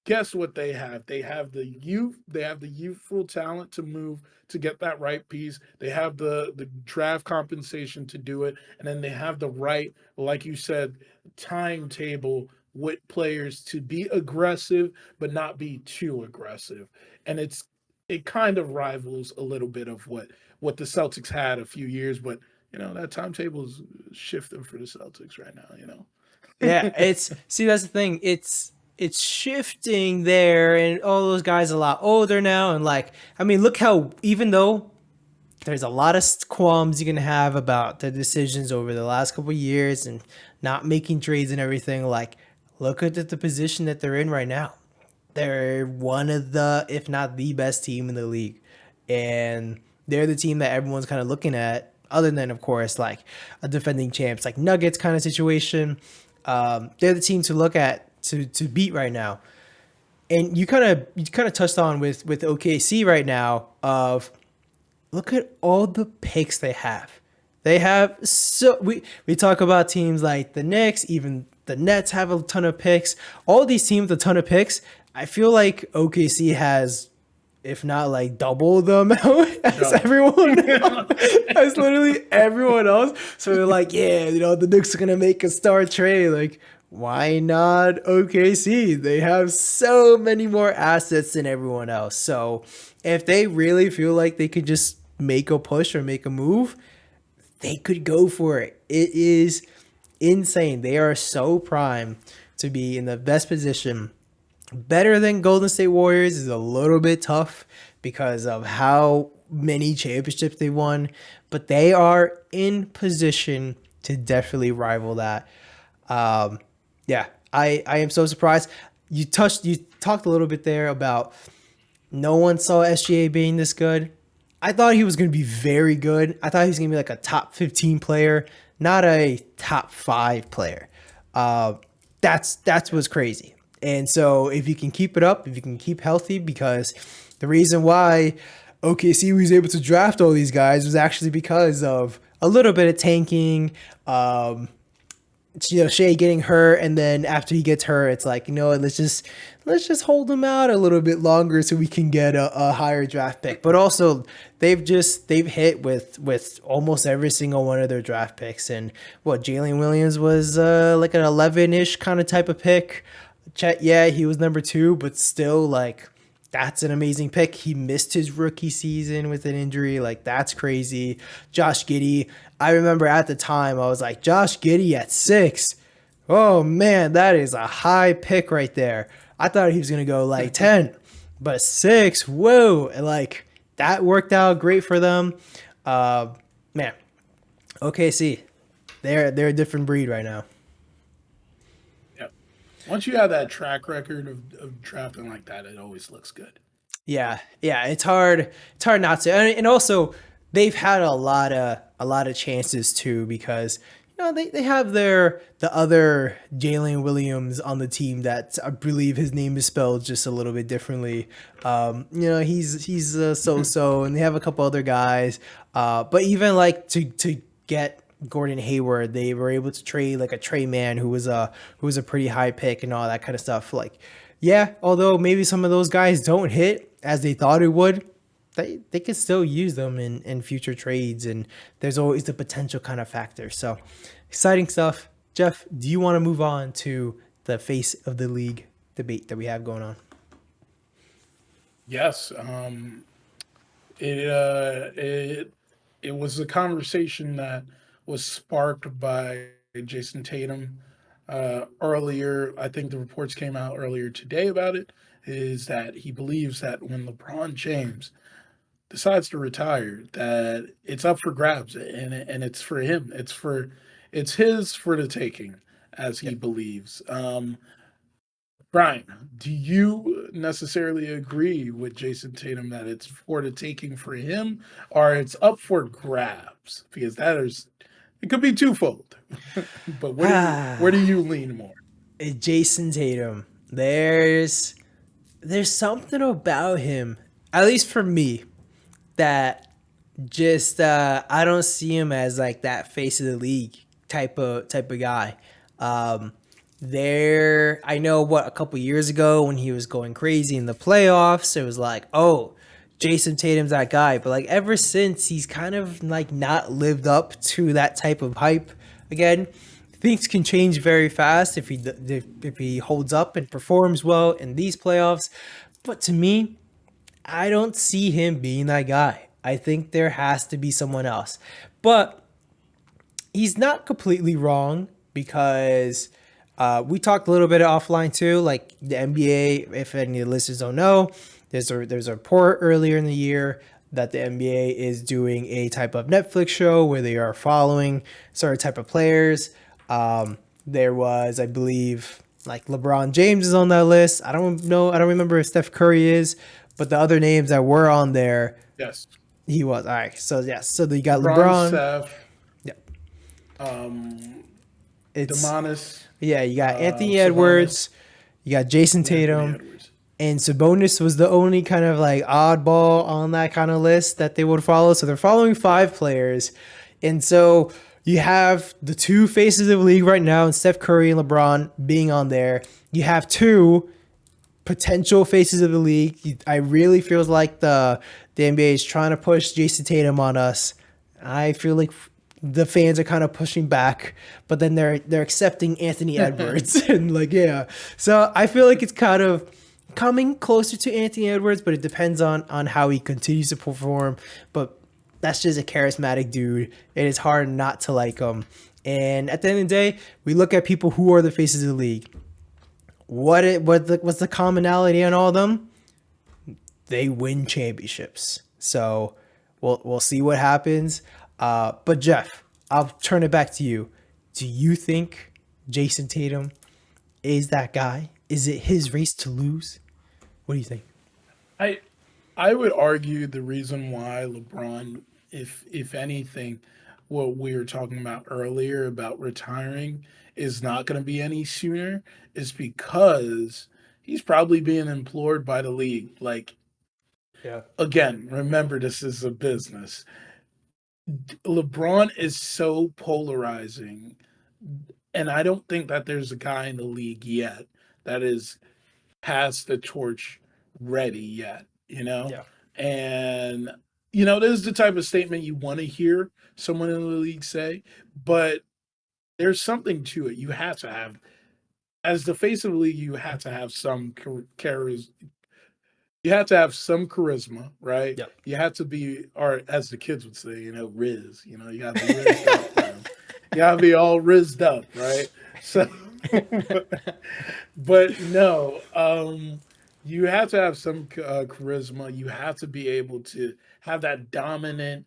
guess what they have? They have the youth, they have the youthful talent to move to get that right piece. They have the draft compensation to do it, and then they have the right, like you said, timetable with players to be aggressive but not be too aggressive. And it kind of rivals a little bit of what the Celtics had a few years, but that timetable is shifting for the Celtics right now, Yeah, it's see that's the thing. It's shifting there, and all those guys a lot older now, and like I mean, look how even though there's a lot of qualms you can have about the decisions over the last couple of years and not making trades and everything, like look at the position that they're in right now. They're one of the, if not the best team in the league. And they're the team that everyone's kind of looking at, other than, of course, like a defending champs, like Nuggets kind of situation. They're the team to look at to beat right now. And you kind of touched on with OKC right now of look at all the picks they have. They have so we talk about teams like the Knicks, even The Nets have a ton of picks. All these teams with a ton of picks. I feel like OKC has, if not like double the amount as Double. everyone else, as literally everyone else. So they're like, yeah, the Knicks are gonna make a star trade. Like, why not OKC? They have so many more assets than everyone else. So if they really feel like they could just make a push or make a move, they could go for it. It is insane. They are so primed to be in the best position. Better than Golden State Warriors is a little bit tough because of how many championships they won, but they are in position to definitely rival that. Um, yeah, I am so surprised. You talked a little bit there about no one saw SGA being this good. I thought he was going to be very good. I thought he was going to be like a top 15 player, not a top 5 player. That's what's crazy. And so if you can keep it up, if you can keep healthy, because the reason why OKC was able to draft all these guys was actually because of a little bit of tanking, Shea getting hurt, and then after he gets hurt, it's like, let's just hold him out a little bit longer so we can get a higher draft pick. But also they've hit with almost every single one of their draft picks. And what, Jalen Williams was like an 11-ish kind of type of pick. Chet, yeah, he was number 2, but still, like, that's an amazing pick. He missed his rookie season with an injury. Like, that's crazy. Josh Giddey, I remember at the time, I was like, Josh Giddey at 6. Oh, man, that is a high pick right there. I thought he was going to go like 10, but 6, whoa. And, like, that worked out great for them. Man, OKC, they're a different breed right now. Once you have that track record of drafting like that, it always looks good. Yeah, it's hard. It's hard not to, and also they've had a lot of chances too, because they have the other Jalen Williams on the team that I believe his name is spelled just a little bit differently. He's so, and they have a couple other guys. But even like to get Gordon Hayward, they were able to trade like a Trey Man who was a pretty high pick and all that kind of stuff. Like, yeah, although maybe some of those guys don't hit as they thought it would, they could still use them in future trades, and there's always the potential kind of factor. So exciting stuff. Jeff, do you want to move on to the face of the league debate that we have going on? Yes. It was a conversation that was sparked by Jason Tatum earlier. I think the reports came out earlier today about it. Is that he believes that when LeBron James decides to retire, that it's up for grabs, and it's for him. It's his for the taking, as he Yep. believes. Brian, do you necessarily agree with Jason Tatum that it's for the taking for him, or it's up for grabs? Because it could be twofold. But where do you lean more? Jason Tatum. There's something about him, at least for me, that just I don't see him as like that face of the league type of guy. There, I know what, a couple years ago when he was going crazy in the playoffs, it was like, oh, Jason Tatum's that guy. But like ever since, he's kind of like not lived up to that type of hype again. Things can change very fast if he holds up and performs well in these playoffs. But to me, I don't see him being that guy. I think there has to be someone else. But he's not completely wrong, because we talked a little bit offline too. Like the NBA, if any of the listeners don't know, there's a report earlier in the year that the NBA is doing a type of Netflix show where they are following certain type of players. There was, I believe, like LeBron James is on that list. I don't know. I don't remember if Steph Curry is, but the other names that were on there, Yes. he was. All right. So yes. So you got LeBron, LeBron. Steph, Yep. It's Demonis, Yeah. You got Anthony Savanas, Edwards. You got Jason Anthony Tatum. Edwards. And Sabonis was the only kind of like oddball on that kind of list that they would follow. So they're following 5 players. And so You have the two faces of the league right now, and Steph Curry and LeBron being on there. You have two potential faces of the league. I really feel like the NBA is trying to push Jason Tatum on us. I feel like the fans are kind of pushing back, but then they're accepting Anthony Edwards and like yeah. So I feel like it's kind of coming closer to Anthony Edwards, but it depends on how he continues to perform. But that's just a charismatic dude. It is hard not to like him. And at the end of the day, we look at people who are the faces of the league. What's the commonality on all of them? They win championships. So we'll see what happens. But Jeff, I'll turn it back to you. Do you think Jason Tatum is that guy? Is it his race to lose? What do you think? I I would argue the reason why LeBron, if anything, what we were talking about earlier about retiring is not going to be any sooner is because he's probably being implored by the league. Like Yeah. again, remember this is a business. LeBron is so polarizing, and I don't think that there's a guy in the league yet that is past the torch ready yet, you know? Yeah. And, this is the type of statement you want to hear someone in the league say, but there's something to it. You have to have, as the face of the league, you have to have some charisma. You have to have some charisma, right? Yep. You have to be, or as the kids would say, Riz. You gotta be rizzed up, man. You gotta be all rizzed up, right? So but no, you have to have some charisma. You have to be able to have that dominant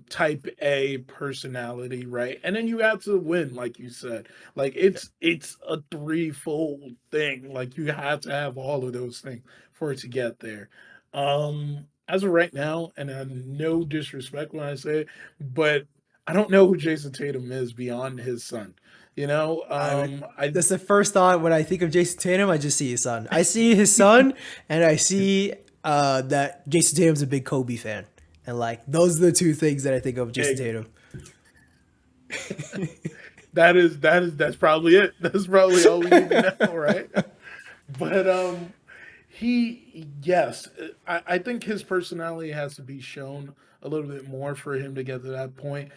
type A personality, right? And then you have to win, like you said. Like Yeah. it's a threefold thing. Like you have to have all of those things for it to get there. As of right now, and no disrespect when I say it, but I don't know who Jason Tatum is beyond his son. I I That's the first thought when I think of Jason Tatum. I just see his son. I see his son, and I see that Jason Tatum's a big Kobe fan, and like those are the two things that I think of Jason Egg. Tatum. That's probably it. That's probably all we need to know, right? But he yes, I think his personality has to be shown a little bit more for him to get to that point.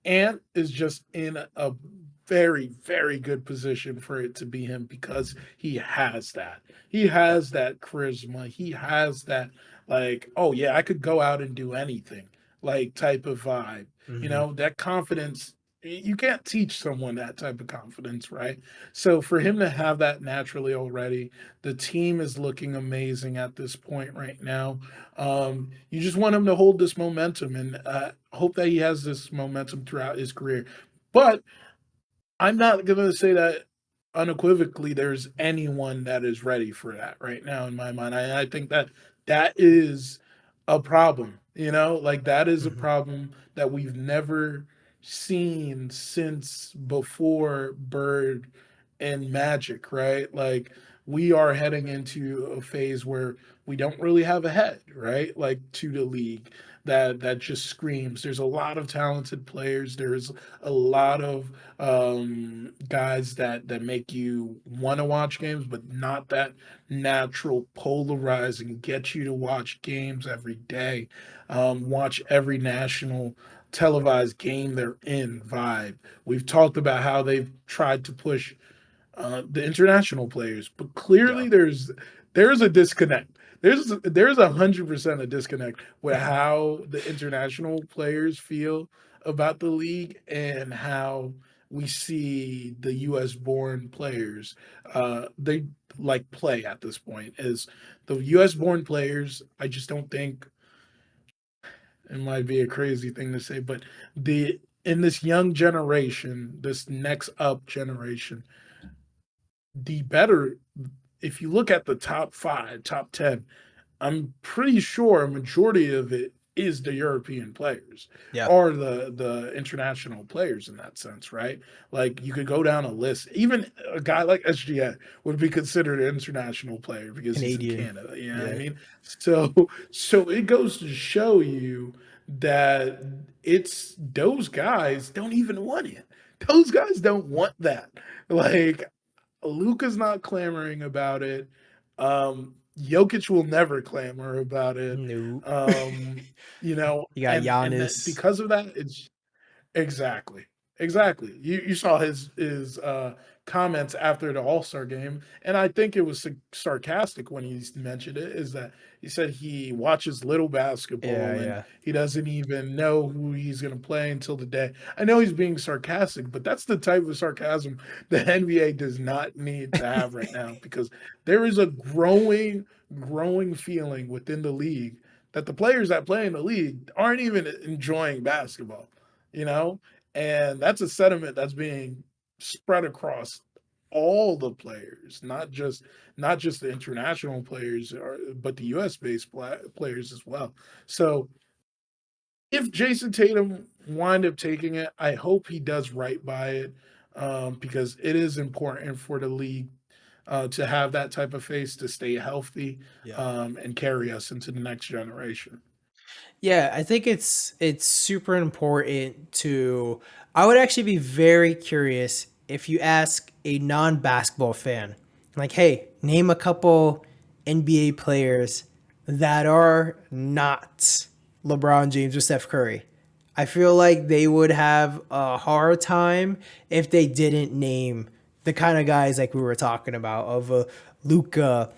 Ant is just in a very, very good position for it to be him because he has that. He Yeah. has that charisma. He has that, like, oh yeah, I could go out and do anything, like type of vibe. Hmm. That confidence. You can't teach someone that type of confidence, right? So for him to have that naturally already, the team is looking amazing at this point right now. You just want him to hold this momentum and hope that he has this momentum throughout his career. But I'm not going to say that unequivocally there's anyone that is ready for that right now in my mind. I think that that is a problem, like that is a Hmm. problem that we've never seen since before Bird and Magic, right? Like we are heading into a phase where we don't really have a head, right? Like to the league that just screams. There's a lot of talented players. There's a lot of guys that make you want to watch games, but not that natural polarizing, get you to watch games every day, watch every national televised game they're in vibe. We've talked about how they've tried to push the international players, but Yeah. clearly there's a disconnect. There's 100% a disconnect with how the international players feel about the league and how we see the U.S. born players. They like play at this point is the U.S. born players. I just don't think it might be a crazy thing to say, but the in this young generation, this next up generation, the better if you look at the top five, top 10, I'm pretty sure a majority of it is the European players Yeah. or the international players in that sense, right? Like you could go down a list. Even a guy like SGA would be considered an international player because he's in Canadian. Canada. You know what I Yeah. mean? So it goes to show you that it's those guys don't even want it. Those guys don't want that. Like Luka's not clamoring about it. Jokic will never clamor about it. No. Um, You got and that Giannis. because of that, it's exactly. Exactly. You saw his comments after the All-Star game, and I think it was sarcastic when he mentioned it, is that he said he watches little Yeah, basketball and yeah. he doesn't even know who he's going to play until the day. I know he's being sarcastic, but that's the type of sarcasm the NBA does not need to have right now because there is a growing feeling within the league that the players that play in the league aren't even enjoying basketball, you know? And that's a sentiment that's being spread across all the players, not just the international players, but the U.S. based players as well. So if Jason Tatum wind up taking it, I hope he does right by it, because it is important for the league to have that type of face to stay healthy, Yeah. and carry us into the next generation. Yeah, I think it's super important to I would actually be very curious if you ask a non-basketball fan, like, hey, name a couple NBA players that are not LeBron James or Steph Curry. I feel like they would have a hard time if they didn't name the kind of guys like we were talking about of Luca,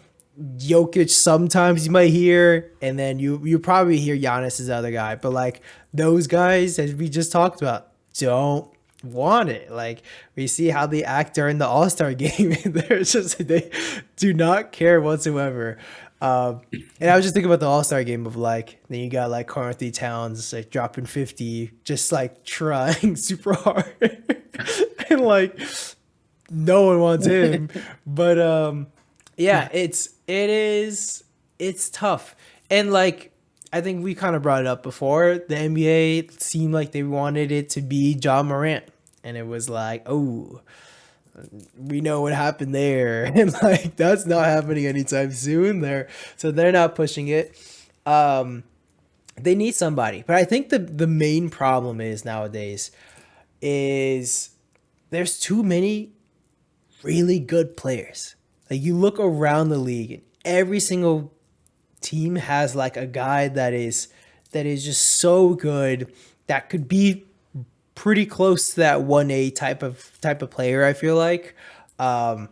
Jokic. Sometimes you might hear, and then you probably hear Giannis as the other guy. But like those guys, as we just talked about, don't want it. Like we see how they act during the All Star game. They're just they do not care whatsoever. And I was just thinking about the All Star game of like then you got like Carthy Towns like dropping 50, just like trying super hard, and like no one wants him. But yeah, it's tough. And like I think we kind of brought it up before. The NBA seemed like they wanted it to be John Morant. And it was like, oh, we know what happened there. And like that's not happening anytime soon there. So they're not pushing it. Um they need somebody. But I think the main problem is nowadays is there's too many really good players. Like you look around the league and every single team has like a guy that is just so good that could be pretty close to that 1A type of player, I feel like. Um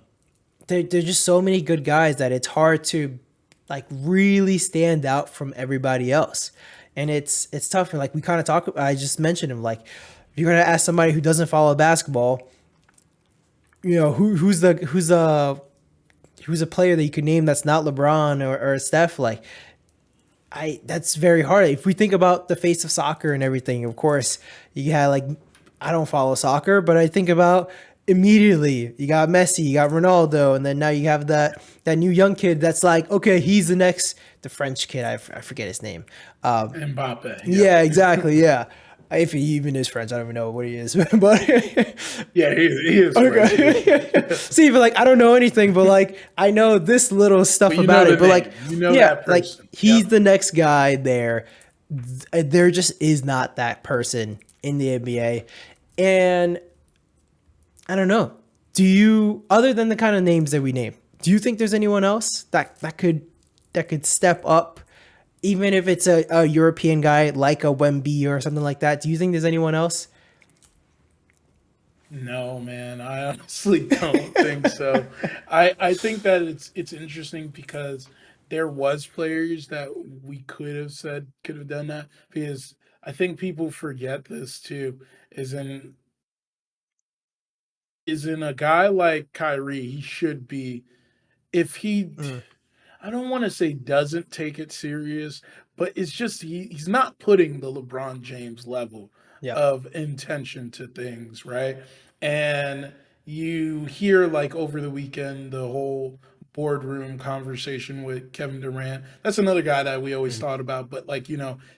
there's just so many good guys that it's hard to like really stand out from everybody else. And it's tough. And like we kind of talk I just mentioned him, like if you're gonna ask somebody who doesn't follow basketball, who's a player that you could name that's not LeBron or Steph, like I that's very hard. If we think about the face of soccer and everything, of course, you had like I don't follow soccer, but I think about immediately you got Messi, you got Ronaldo, and then now you have that new young kid that's like, okay, he's the French kid. I forget his name. Um, Mbappe, yep. yeah, exactly. Yeah. If he even is French, I don't even know what he is, but Yeah, he is French. He is okay. French. See, but like I don't know anything, but like I know this little stuff But you know about the it. But like, name. You know yeah, that like person. he's Yep. the next guy there. There just is not that person in the NBA, and I don't know. Do you, other than the kind of names that we name, do you think there's anyone else that could step up, even if it's a European guy like a Wemby or something like that? Do you think there's anyone else? No, man, I honestly don't think so. I think that it's interesting because there was players that we could have said could have done that because I think people forget this too. Is in is in a guy like Kyrie, he should be if he Mm, I don't want to say doesn't take it serious, but it's just he's not putting the LeBron James level yeah. of intention to things, right? And you hear like over the weekend the whole boardroom conversation with Kevin Durant. That's another guy that we always Mm, thought about, but like,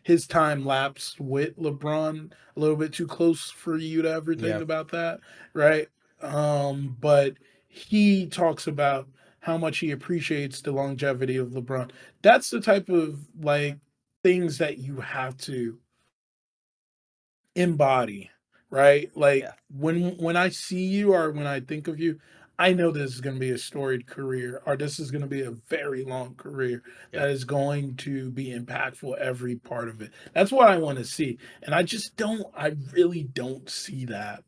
his time lapsed with LeBron a little bit too close for you to ever think yeah. about that, right? But he talks about how much he appreciates the longevity of LeBron. That's the type of like things that you have to embody, right? Like Yeah. when I see you or when I think of you, I know this is going to be a storied career or this is going to be a very long career Yeah. that is going to be impactful every part of it. That's what I want to see. And I really don't see that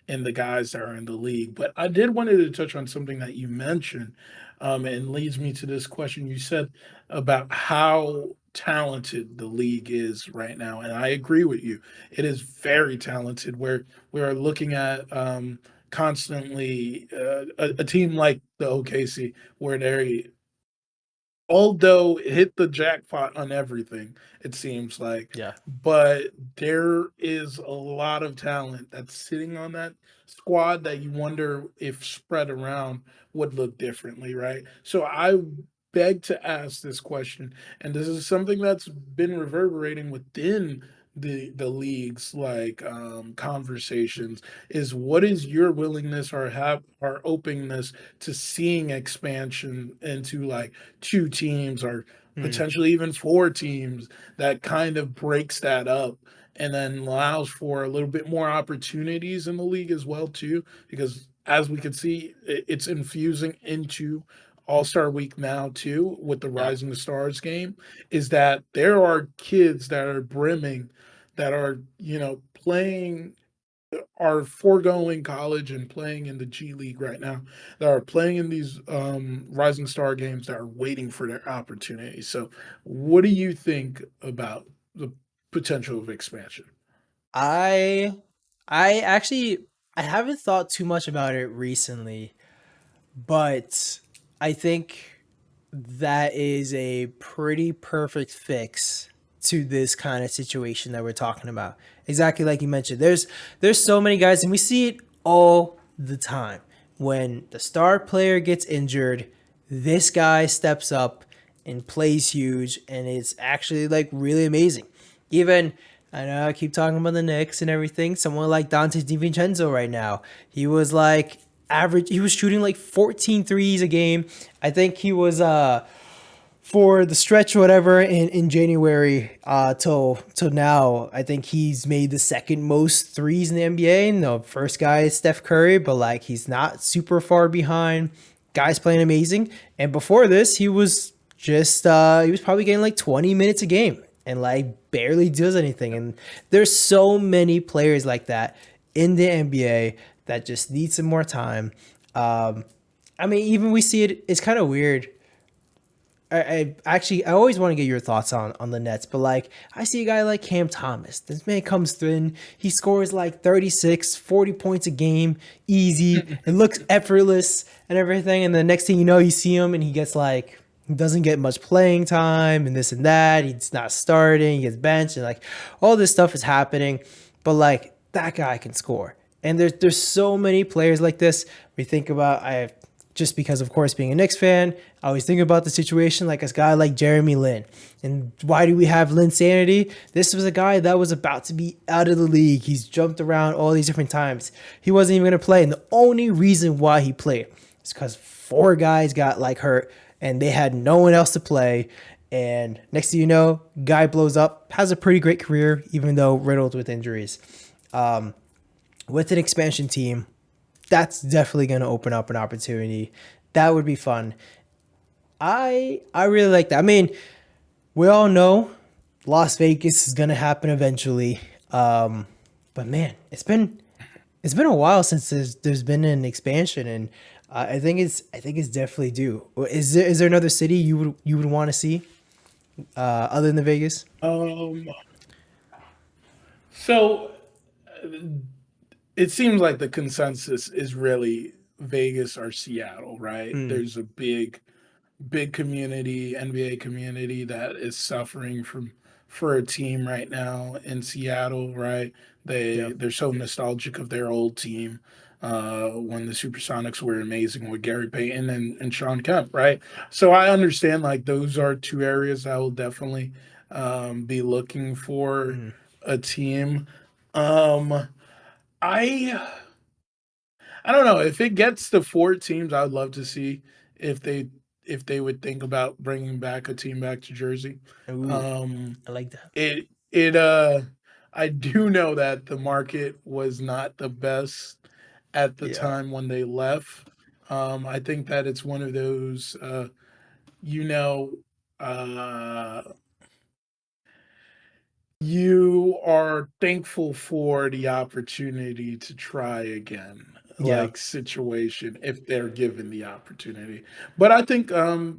in the guys that are in the league. But I did wanted to touch on something that you mentioned, and leads me to this question. You said about how talented the league is right now, and I agree with you. It is very talented. Where we are looking at constantly a team like the OKC, where they although it hit the jackpot on everything, it seems like, Yeah. but there is a lot of talent that's sitting on that squad that you wonder if spread around would look differently, right? So I beg to ask this question, and this is something that's been reverberating within the leagues like conversations is what is your willingness or have or openness to seeing expansion into like two teams or Mm. potentially even four teams that kind of breaks that up and then allows for a little bit more opportunities in the league as well too because as we can see it's infusing into all-star week now too with the Yeah. rising stars game is that there are kids that are brimming that are playing are foregoing college and playing in the G League right now that are playing in these Rising Star games that are waiting for their opportunity. So, what do you think about the potential of expansion? I I actually I haven't thought too much about it recently, but I think that is a pretty perfect fix to this kind of situation that we're talking about. Exactly like you mentioned. There's so many guys and we see it all the time. When the star player gets injured, this guy steps up and plays huge and it's actually like really amazing. Even I know I keep talking about the Knicks and everything. Someone like Dante DiVincenzo right now. He was like average he was shooting like 14 threes a game. I think he was for the stretch or whatever in January till now, I think he's made the second most threes in the NBA. And the first guy is Steph Curry, but like he's not super far behind. Guy's playing amazing. And before this, he was probably getting like 20 minutes a game and like barely does anything. And there's so many players like that in the NBA that just need some more time. I mean, even we see it, it's kind of weird. I always want to get your thoughts on the Nets, but like I see a guy like Cam Thomas. This man comes through and he scores like 36, 40 points a game, easy. It looks effortless and everything. And the next thing you know, you see him and he gets like he doesn't get much playing time and this and that. He's not starting, he gets benched, and like all this stuff is happening. But like that guy can score. And there's so many players like this. We think about I just because, of course, being a Knicks fan, I always think about the situation like a guy like Jeremy Lin. And why do we have Lin sanity? This was a guy that was about to be out of the league. He's jumped around all these different times. He wasn't even going to play. And the only reason why he played is because four guys got like hurt and they had no one else to play. And next thing you know, guy blows up, has a pretty great career, even though riddled with injuries. With an expansion team, that's definitely going to open up an opportunity. That would be fun. I really like that. I mean, we all know Las Vegas is going to happen eventually. But man, it's been a while since there's been an expansion, and I think it's definitely due. Is there another city you would want to see other than the Vegas? Um, so it seems like the consensus is really Vegas or Seattle, right? Mm, There's a big community, NBA community that is suffering from for a team right now in Seattle, right? yeah. They're so nostalgic of their old team when the Supersonics were amazing with Gary Payton and Sean Kemp, right? So I understand like those are two areas I will definitely be looking for Mm. a team. Um, I I don't know if it gets to four teams. I'd love to see if they would think about bringing back a team back to Jersey. Ooh, Um, I like that. it I do know that the market was not the best at the Yeah. time when they left. I think that it's one of those, you know, uh, you are thankful for the opportunity to try again, Yeah. like situation, if they're given the opportunity. But I think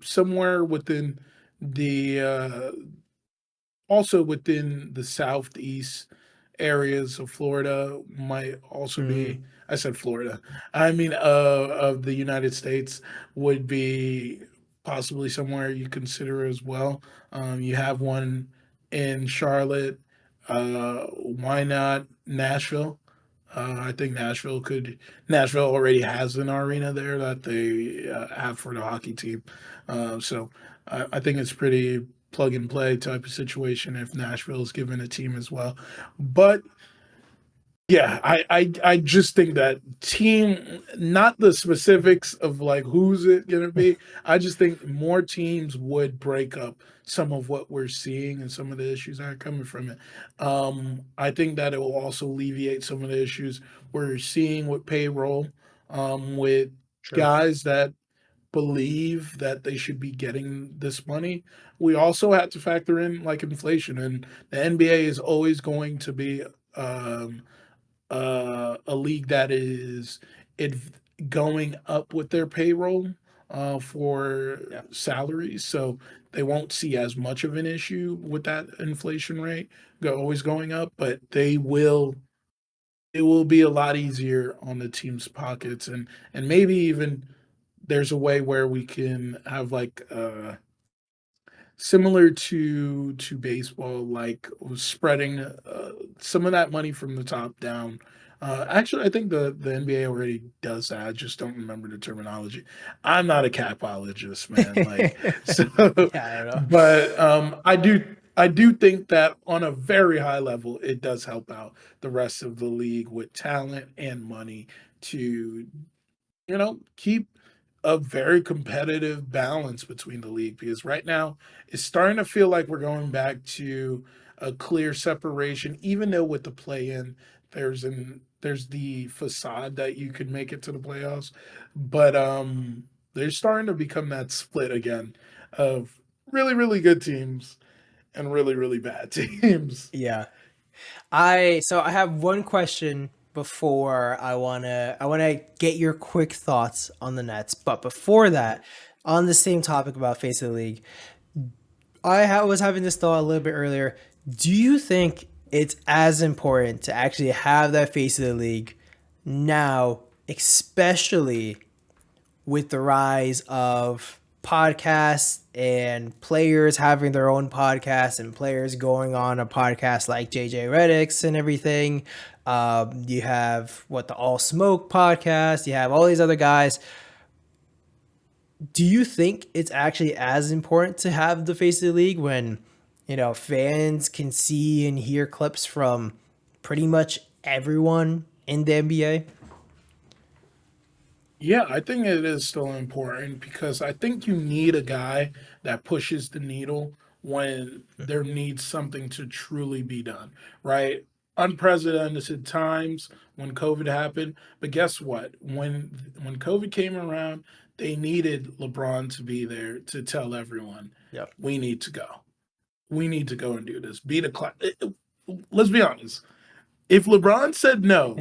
somewhere within the also within the southeast areas of Florida might also Mm, be, I said Florida. I mean of the United States would be possibly somewhere you consider as well. You have one in Charlotte. Why not Nashville? I think Nashville already has an arena there that they have for the hockey team. So I think it's pretty plug and play type of situation if Nashville is given a team as well. But yeah, I just think that team, not the specifics of like who's it gonna be. I just think more teams would break up some of what we're seeing and some of the issues that are coming from it. I think that it will also alleviate some of the issues we're seeing with payroll, with true. guys that believe that they should be getting this money. We also have to factor in like inflation, and the NBA is always going to be um, a league that is it going up with their payroll for Yeah. salaries, so they won't see as much of an issue with that inflation rate always going up, but they will. It will be a lot easier on the team's pockets, and maybe even there's a way where we can have like similar to baseball, like spreading some of that money from the top down. Actually, I think the NBA already does that. I just don't remember the terminology. I'm not a capologist, man. Like so, Yeah, I don't know. but I do think that on a very high level, it does help out the rest of the league with talent and money to keep a very competitive balance between the league because right now it's starting to feel like we're going back to a clear separation, even though with the play in there's the facade that you could make it to the playoffs. But they're starting to become that split again of really, really good teams and really, really bad teams. Yeah. I have one question before I wanna get your quick thoughts on the Nets. But before that, on the same topic about face of the league, was having this thought a little bit earlier. Do you think it's as important to actually have that face of the league now, especially with the rise of podcasts and players having their own podcasts and players going on a podcast like JJ Redick's and everything? You have the All Smoke podcast. You have all these other guys. Do you think it's actually as important to have the face of the league when fans can see and hear clips from pretty much everyone in the NBA? Yeah, I think it is still important because I think you need a guy that pushes the needle when there needs something to truly be done, right? Unprecedented times when COVID happened, but guess what? When COVID came around, they needed LeBron to be there to tell everyone, Yep. we need to go. We need to go and do this. Be the class. Let's be honest, if LeBron said no,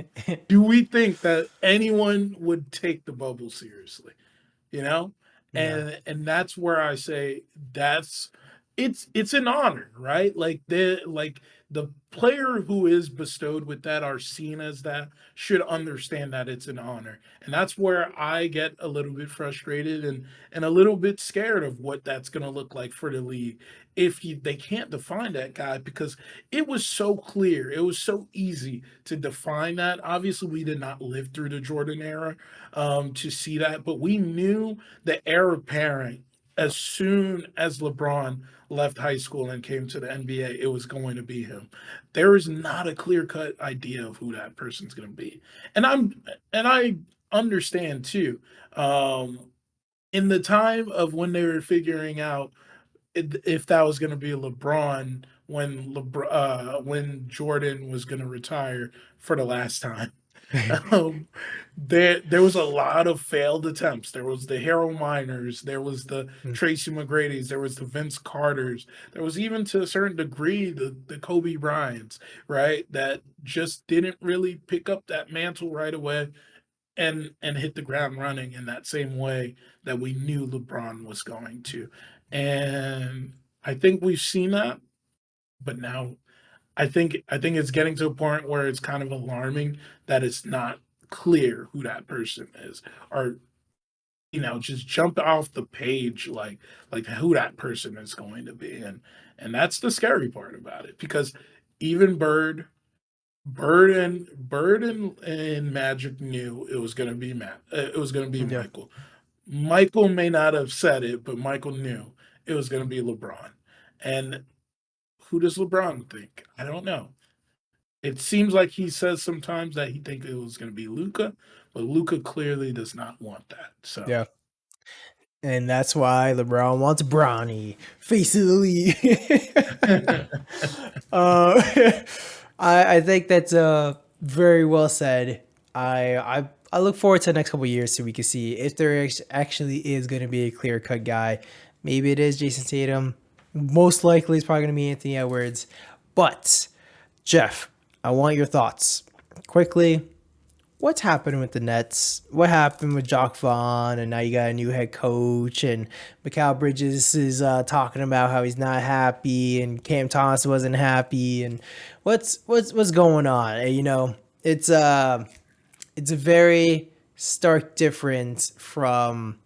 do we think that anyone would take the bubble seriously? You know? No. And that's where I say that's it's an honor, right? Like the player who is bestowed with that are seen as that should understand that it's an honor. And that's where I get a little bit frustrated and a little bit scared of what that's going to look like for the league if they can't define that guy because it was so clear. It was so easy to define that. Obviously, we did not live through the Jordan era to see that, but we knew the heir apparent as soon as LeBron left high school and came to the NBA, it was going to be him. There is not a clear cut idea of who that person's going to be, and I understand too. In the time of when they were figuring out if that was going to be LeBron when Jordan was going to retire for the last time. Um, there was a lot of failed attempts. There was the Harold Miners, there was the Tracy McGrady's, there was the Vince Carters, there was even to a certain degree the Kobe Bryants, right? That just didn't really pick up that mantle right away and hit the ground running in that same way that we knew LeBron was going to. And I think we've seen that, but now I think it's getting to a point where it's kind of alarming that it's not clear who that person is, or just jump off the page like who that person is going to be, and that's the scary part about it because even Bird and Magic knew it was going to be it was going to be Yeah. Michael. Michael may not have said it, but Michael knew it was going to be LeBron. And who does LeBron think? I don't know. It seems like he says sometimes that he thinks it was going to be Luca, but Luca clearly does not want that. So Yeah. And that's why LeBron wants Bronny, face of the league. uh, I think that's very well said. I look forward to the next couple of years so we can see if there actually is going to be a clear cut guy. Maybe it is Jason Tatum. Most likely, it's probably going to be Anthony Edwards. But Jeff, I want your thoughts quickly. What's happening with the Nets? What happened with Jock Vaughn, and now you got a new head coach, and Mikal Bridges is talking about how he's not happy, and Cam Thomas wasn't happy, and what's going on? It's a very stark difference from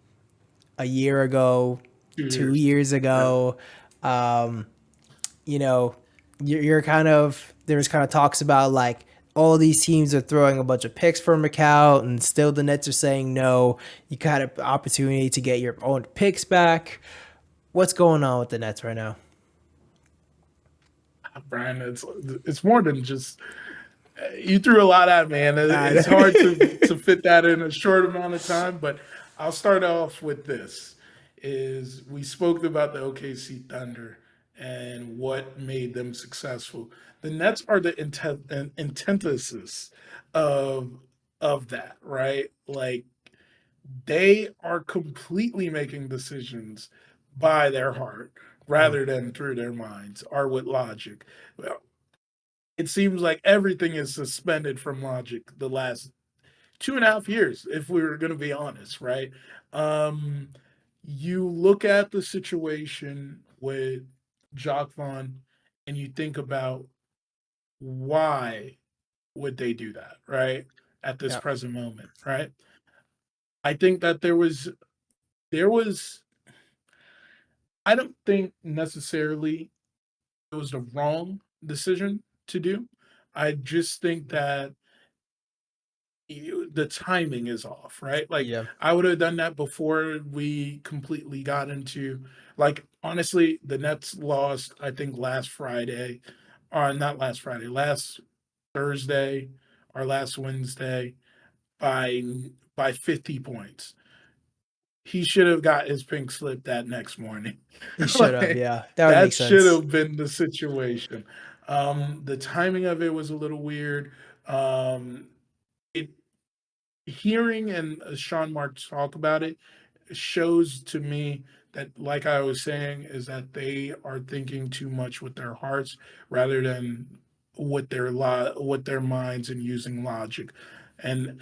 a year ago, 2 years. 2 years Right. ago. Um, you know, you're kind of there's kind of talks about like all these teams are throwing a bunch of picks for Macau, and still the Nets are saying no. You got an opportunity to get your own picks back. What's going on with the Nets right now? Brian, it's more than just you threw a lot at me, and it's hard to Uh, fit that in a short amount of time. But I'll start off with this: is we spoke about the OKC Thunder and what made them successful. The Nets are the antithesis of that, right? Like they are completely making decisions by their heart rather than through their minds or with logic. Well, it seems like everything is suspended from logic the last 2.5 years, if we were going to be honest, right? Um, you look at the situation with Jacques Vaughn and you think about why would they do that, right? At this yeah, present moment, right? I think that there was I don't think necessarily it was the wrong decision to do. I just think that the timing is off, right? Like yeah, I would have done that before we completely got into like honestly, the Nets lost I think last Friday, or not last Friday, last Thursday or last Wednesday by 50 points. He should have got his pink slip that next morning. he should have. Like, Yeah, that would make that should sense. have been the situation. The timing of it was a little weird. It Hearing and Sean Mark talk about it shows to me that, like I was saying, is that they are thinking too much with their hearts rather than with their minds and using logic, and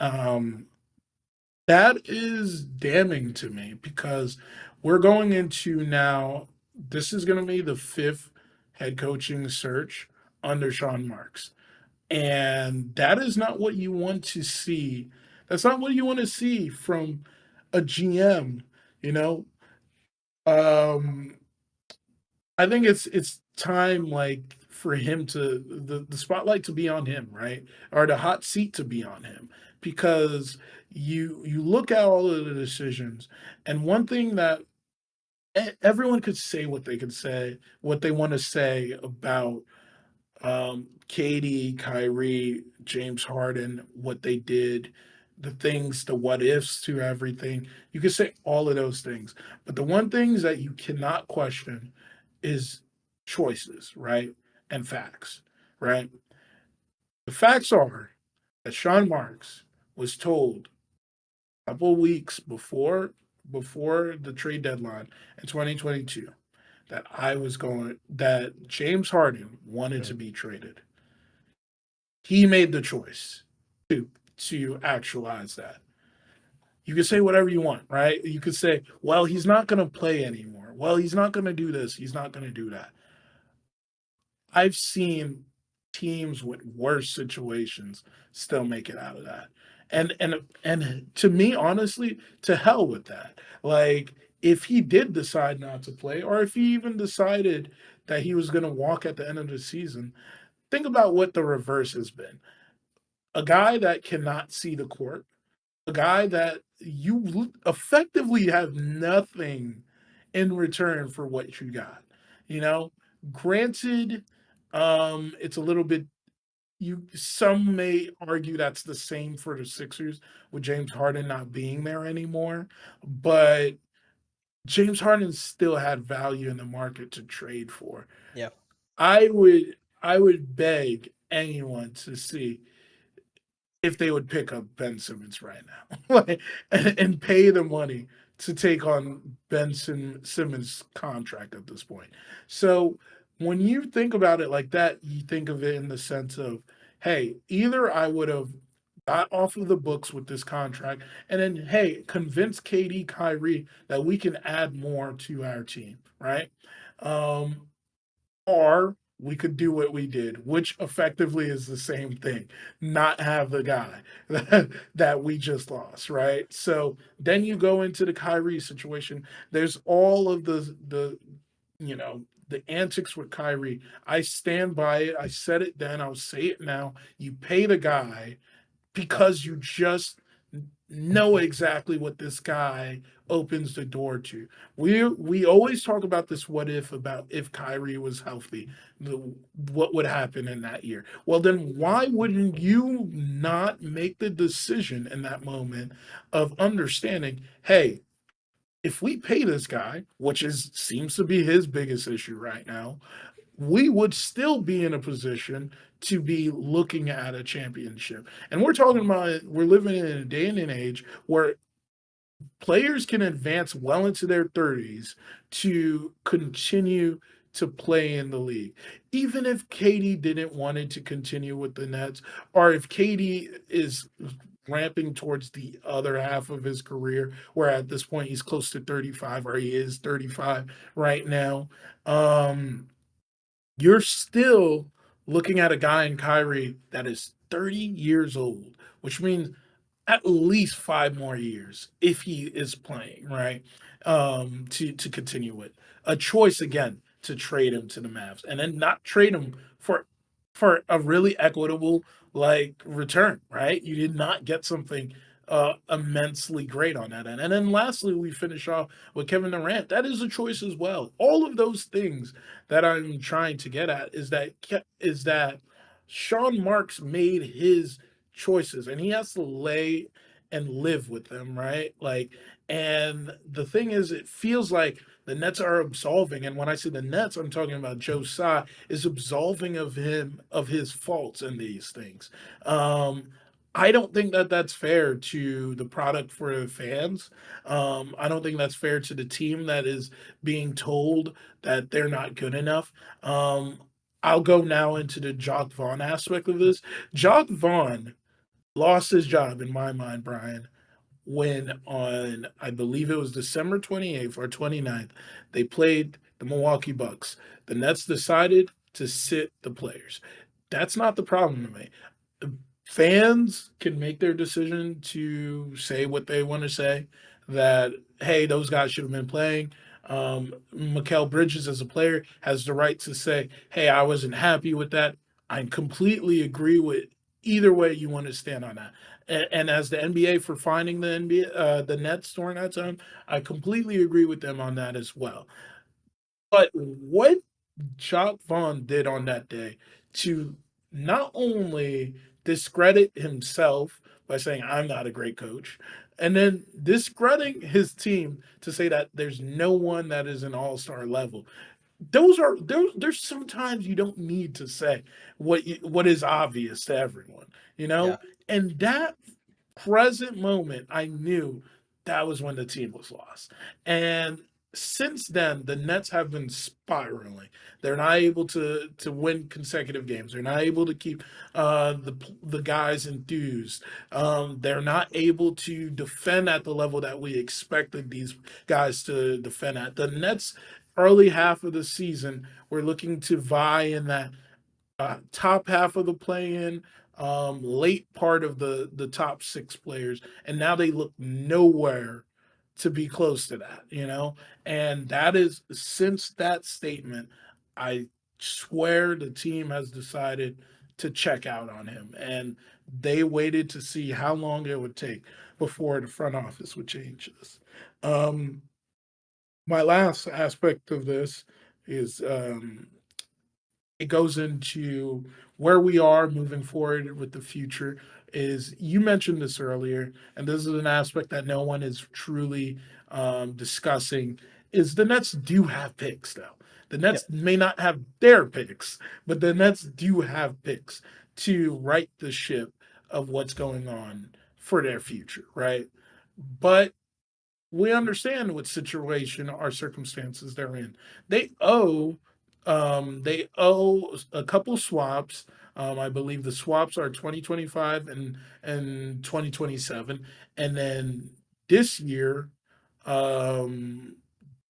that is damning to me because we're going into now. This is going to be the fifth head coaching search under Sean Marks. And that is not what you want to see. That's not what you want to see from a GM, you know? Um, I think it's time like for him to the spotlight to be on him, right? Or the hot seat to be on him. Because you look at all of the decisions, and one thing that everyone could say what they could say, what they want to say about Katie, Kyrie, James Harden, what they did, the things, the what ifs to everything. You can say all of those things. But the one things that you cannot question is choices, right? And facts, right? The facts are that Sean Marks was told a couple of weeks before the trade deadline in 2022 that James Harden wanted to Mm. be traded. He made the choice to to actualize that. You can say whatever you want, right? You could say, well, he's not going to play anymore. Well, he's not going to do this. He's not going to do that. I've seen teams with worse situations still make it out of that. And to me, honestly, to hell with that. Like if he did decide not to play, or if he even decided that he was going to walk at the end of the season, think about what the reverse has been. A guy that cannot see the court, a guy that you effectively have nothing in return for what you got. You know, granted, it's a little bit you some may argue that's the same for the Sixers with James Harden not being there anymore, but James Harden still had value in the market to trade for. Yeah. I would beg anyone to see if they would pick up Ben Simmons right now, like, and pay the money to take on Simmons' contract at this point. So when you think about it like that, you think of it in the sense of, hey, either I would have got off of the books with this contract, and then hey, convince KD, Kyrie that we can add more to our team, right? Um, or we could do what we did, which effectively is the same thing, not have the guy that we just lost, right? So then you go into the Kyrie situation. There's all of the antics with Kyrie. I stand by it. I said it then. I'll say it now. You pay the guy because you just know exactly what this guy opens the door to. We always talk about this what if about if Kyrie was healthy, what would happen in that year. Well, then why wouldn't you not make the decision in that moment of understanding, hey, if we pay this guy, which is seems to be his biggest issue right now, we would still be in a position to be looking at a championship. And we're talking about we're living in a day and an age where players can advance well into their 30s to continue to play in the league. Even if Katie didn't want it to continue with the Nets, or if Katie is ramping towards the other half of his career, where at this point he's close to 35, or he is 35 right now. Um, you're still looking at a guy in Kyrie that is 30 years old, which means at least 5 more years if he is playing, right? To continue with. A choice again to trade him to the Mavs and then not trade him for a really equitable like return, right? You did not get something immensely great on that end. And then lastly, we finish off with Kevin Durant. That is a choice as well. All of those things that I'm trying to get at is that Sean Marks made his choices and he has to lay and live with them, right? Like, and the thing is, it feels like the Nets are absolving. And when I say the Nets, I'm talking about Joe Tsai is absolving of him of his faults in these things. Um, I don't think that that's fair to the product for the fans. I don't think that's fair to the team that is being told that they're not good enough. Um, I'll go now into the Jock Vaughn aspect of this. Jock Vaughn lost his job in my mind, Brian, when on I believe it was December 28th or 29th, they played the Milwaukee Bucks. The Nets decided to sit the players. That's not the problem to me. Fans can make their decision to say what they want to say, that hey, those guys should have been playing. Mikal Bridges as a player has the right to say, hey, I wasn't happy with that. I completely agree with either way you want to stand on that. And as the NBA for finding the NBA, the Nets during that time, I completely agree with them on that as well. But what Jacques Vaughn did on that day to not only discredit himself by saying, I'm not a great coach, and then discrediting his team to say that there's no one that is an all star level. there's sometimes you don't need to say what is obvious to everyone, you Yeah. know? And that present moment, I knew that was when the team was lost. And since then, the Nets have been spiraling. They're not able to win consecutive games. They're not able to keep the guys enthused. They're not able to defend at the level that we expected these guys to defend at. The Nets early half of the season were looking to vie in that top half of the play-in, late part of the top six players, and now they look nowhere to be close to that. And that is since that statement, I swear the team has decided to check out on him, and they waited to see how long it would take before the front office would change this. Um, my last aspect of this is it goes into where we are moving forward with the future. Is you mentioned this earlier, and this is an aspect that no one is truly discussing. Is the Nets do have picks though. The Nets Yep. may not have their picks, but the Nets do have picks to right the ship of what's going on for their future, right? But we understand what situation or circumstances they're in. They owe they owe a couple swaps. I believe the swaps are 2025 and 2027, and then this year, um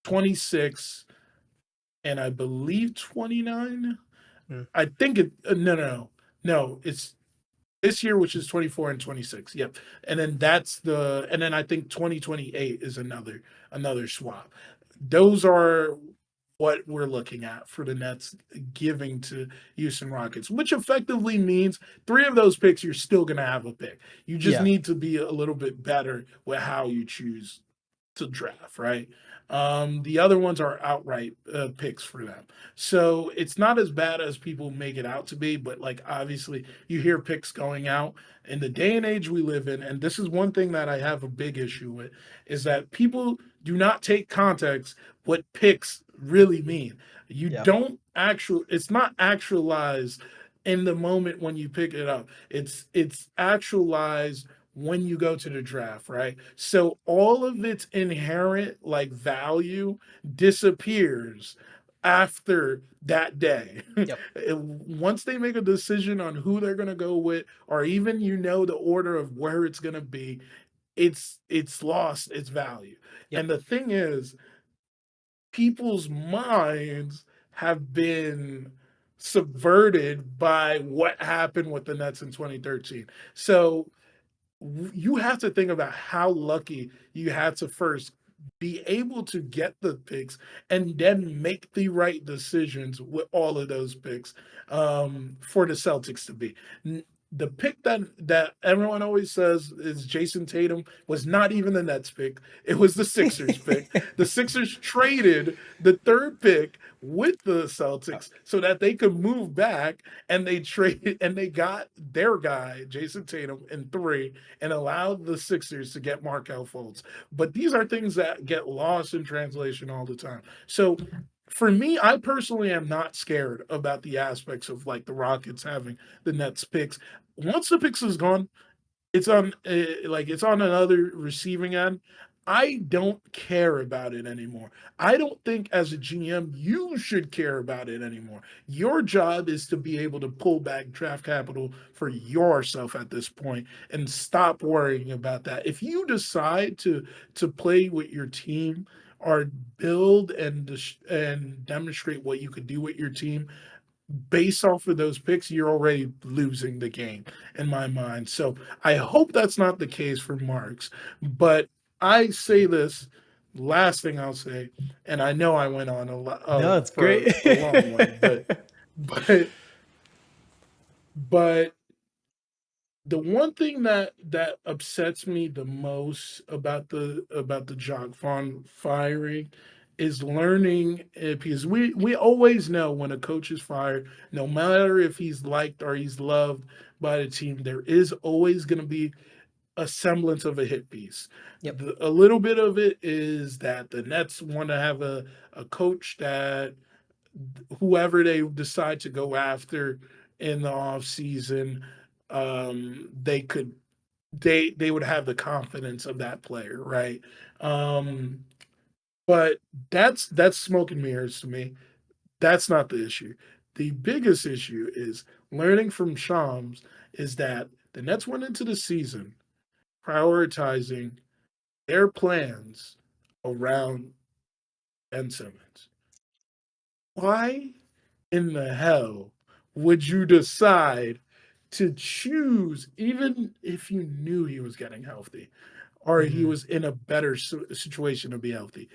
26 and I believe 29. Mm. I think it no, it's this year, which is 24 and 26. Yep. And then and then I think 2028 is another swap. Those are what we're looking at for the Nets giving to Houston Rockets, which effectively means three of those picks, you're still going to have a pick. You just Yeah. need to be a little bit better with how you choose to draft, right? The other ones are outright picks for them. So it's not as bad as people make it out to be, but like obviously you hear picks going out in the day and age we live in. And this is one thing that I have a big issue with is that people do not take context what picks really mean. You Yeah. don't actual, it's not actualized in the moment when you pick it up. It's actualized when you go to the draft, right? So all of its inherent like value disappears after that day. Yep. Once they make a decision on who they're going to go with or even the order of where it's going to be, it's lost its value. Yep. And the thing is, people's minds have been subverted by what happened with the Nets in 2013. So you have to think about how lucky you had to first be able to get the picks and then make the right decisions with all of those picks for the Celtics to be. The pick that everyone always says is Jason Tatum was not even the Nets pick. It was the Sixers pick. The Sixers traded the third pick with the Celtics so that they could move back and they traded and they got their guy, Jason Tatum, in three and allowed the Sixers to get Markel Fultz. But these are things that get lost in translation all the time. So for me, I personally am not scared about the aspects of like the Rockets having the Nets picks. Once the picks is gone, it's on another receiving end. I don't care about it anymore. I don't think as a GM you should care about it anymore. Your job is to be able to pull back draft capital for yourself at this point and stop worrying about that. If you decide to play with your team or build and demonstrate what you could do with your team, based off of those picks, you're already losing the game in my mind. So I hope that's not the case for Marks. But I say this last thing I'll say, and I know I went on No, it's for great. a long way, but but the one thing that upsets me the most about the Jock Vaughn firing is learning because we always know when a coach is fired, no matter if he's liked or he's loved by the team, there is always going to be a semblance of a hit piece. Yep. A little bit of it is that the Nets want to have a coach that whoever they decide to go after in the off season, they could they would have the confidence of that player, right? Um, but that's smoke and mirrors to me. That's not the issue. The biggest issue is learning from Shams is that the Nets went into the season prioritizing their plans around Ben Simmons. Why in the hell would you decide to choose, even if you knew he was getting healthy or he Mhm. was in a better situation to be healthy?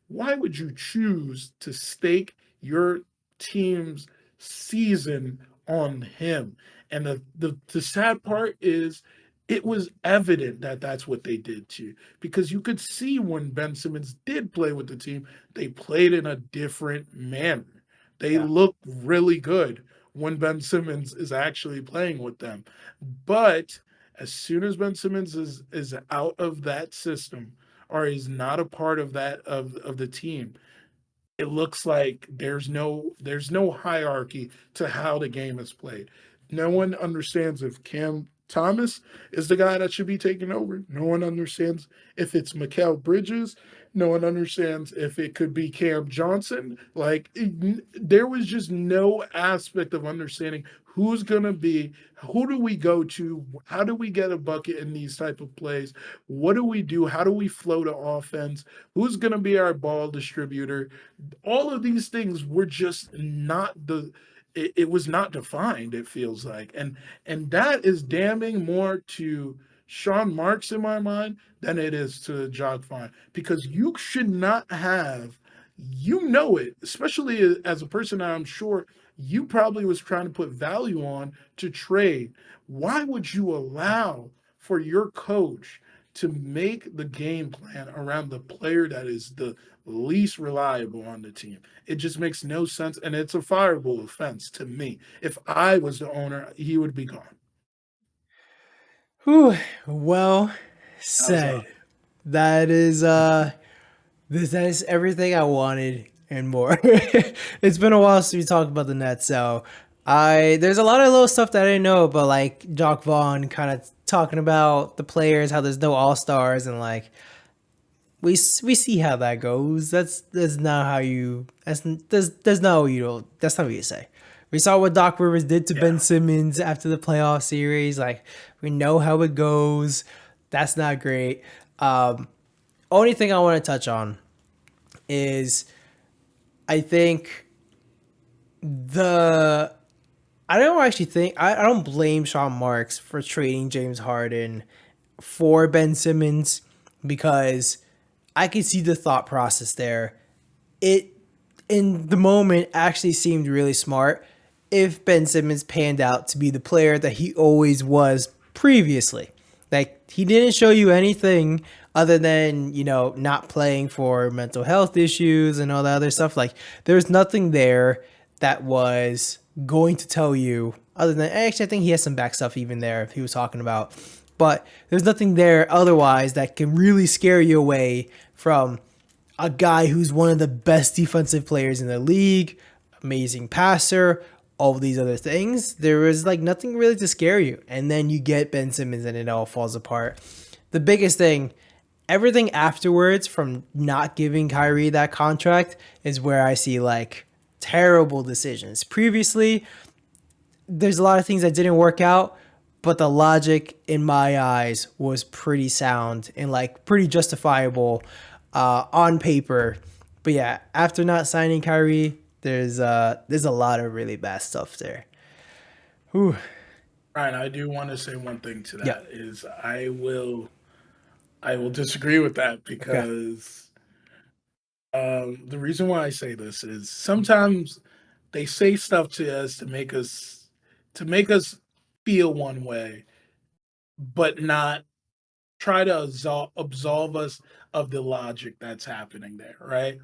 Why would you choose to stake your team's season on him? And the sad part is it was evident that that's what they did too, because you could see when Ben Simmons did play with the team, they played in a different manner. They Yeah. look really good when Ben Simmons is actually playing with them. But as soon as Ben Simmons is out of that system or is not a part of that of the team, it looks like there's no hierarchy to how the game is played. No one understands if Cam Thomas is the guy that should be taking over. No one understands if it's Mikal Bridges. No one understands if it could be Cam Johnson. Like there was just no aspect of understanding who's gonna be, who do we go to, how do we get a bucket in these type of plays, what do we do, how do we flow the offense, who's gonna be our ball distributor. All of these things were just not it was not defined, it feels like. And that is damning more to Sean Marks in my mind than it is to Jog Fine. Because you should not have, you know it, especially as a person that I'm sure you probably was trying to put value on to trade. Why would you allow for your coach to make the game plan around the player that is the least reliable on the team? It just makes no sense, and it's a fireable offense to me. If I was the owner, he would be gone. Whew. Well That was said. That is that is everything I wanted and more. It's been a while since we talked about the Nets, so I there's a lot of little stuff that I didn't know, but like Jock Vaughn kind of talking about the players, how there's no all stars, and like we see how that goes. That's not how you that's not what you don't that's not what you say. We saw what Doc Rivers did to Ben yeah, Simmons after the playoff series. Like we know how it goes. That's not great. Only thing I want to touch on is I think the I don't actually think I don't blame Sean Marks for trading James Harden for Ben Simmons because I could see the thought process there. It in the moment actually seemed really smart if Ben Simmons panned out to be the player that he always was previously. Like he didn't show you anything other than, not playing for mental health issues and all that other stuff. Like there's nothing there that was going to tell you other than actually I think he has some back stuff even there if he was talking about. But there's nothing there otherwise that can really scare you away from a guy who's one of the best defensive players in the league, amazing passer, all these other things. There is like nothing really to scare you. And then you get Ben Simmons and it all falls apart. The biggest thing, everything afterwards from not giving Kyrie that contract is where I see like terrible decisions. Previously, there's a lot of things that didn't work out, but the logic in my eyes was pretty sound and like pretty justifiable on paper. But yeah, after not signing Kyrie, there's a lot of really bad stuff there. Whew. Ryan, I do want to say one thing to Yeah. that is I will disagree with that Okay. because the reason why I say this is sometimes they say stuff to us to make us feel one way, but not try to absolve us of the logic that's happening there, right?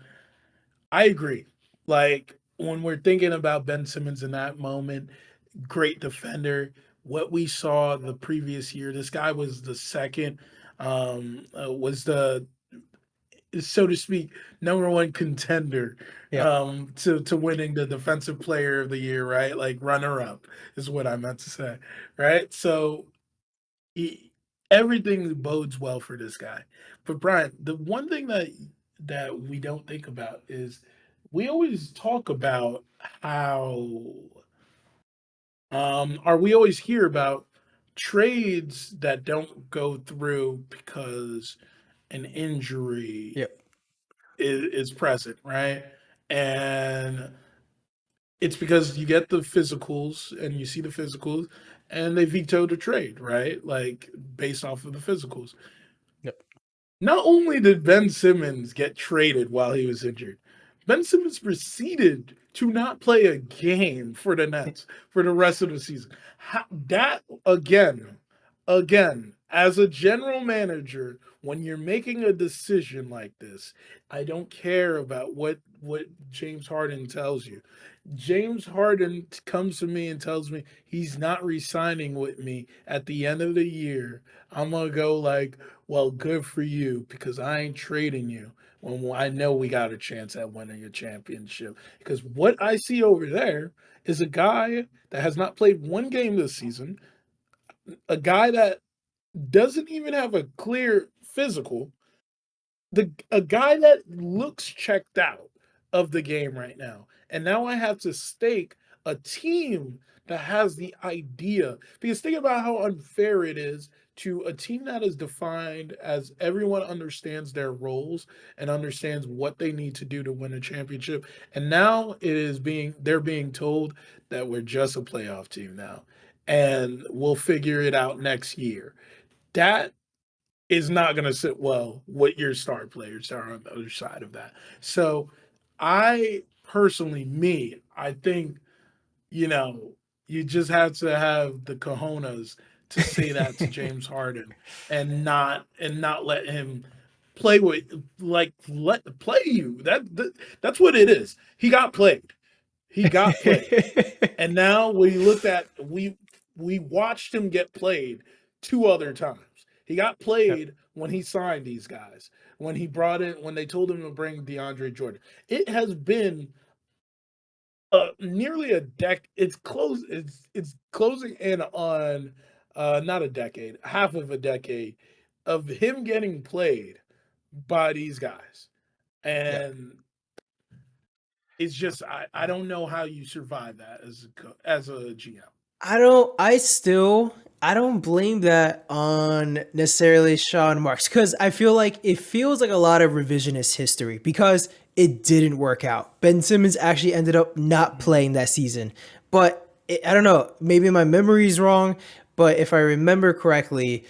I agree. Like when we're thinking about Ben Simmons in that moment, great defender. What we saw the previous year, this guy was the second, was the so to speak, number one contender Yep. to winning the defensive player of the year, right? Like runner up is what I meant to say, right? So he, everything bodes well for this guy. But Brian, the one thing that we don't think about is we always talk about how or we always hear about trades that don't go through because an injury Yep. is present, right? And it's because you get the physicals and you see the physicals and they veto the trade, right? Like based off of the physicals. Yep. Not only did Ben Simmons get traded while he was injured, Ben Simmons proceeded to not play a game for the Nets for the rest of the season. That again, as a general manager, when you're making a decision like this, I don't care about what James Harden tells you. James Harden comes to me and tells me he's not re-signing with me at the end of the year. I'm gonna go like, well, good for you because I ain't trading you when I know we got a chance at winning a championship. Because what I see over there is a guy that has not played one game this season, a guy that doesn't even have a clear physical, the a guy that looks checked out of the game right now. And now I have to stake a team that has the idea. Because think about how unfair it is to a team that is defined as everyone understands their roles and understands what they need to do to win a championship. And now they're being told that we're just a playoff team now. And we'll figure it out next year. That is not going to sit well with your star players are on the other side of that. So I personally, I think, you know, you just have to have the cojones to say that to James Harden and not let him play with like let play you. That's what it is. He got played. He got played. And now we watched him get played two other times. He got Yep. played when he signed these guys, when they told him to bring DeAndre Jordan. It has been nearly a deck. It's closing in on not a decade, half of a decade of him getting played by these guys, Yep. and it's just I don't know how you survive that as a GM. I don't blame that on necessarily Sean Marks because I feel like it feels like a lot of revisionist history because it didn't work out. Ben Simmons actually ended up not playing that season. But I don't know, maybe my memory is wrong, but if I remember correctly,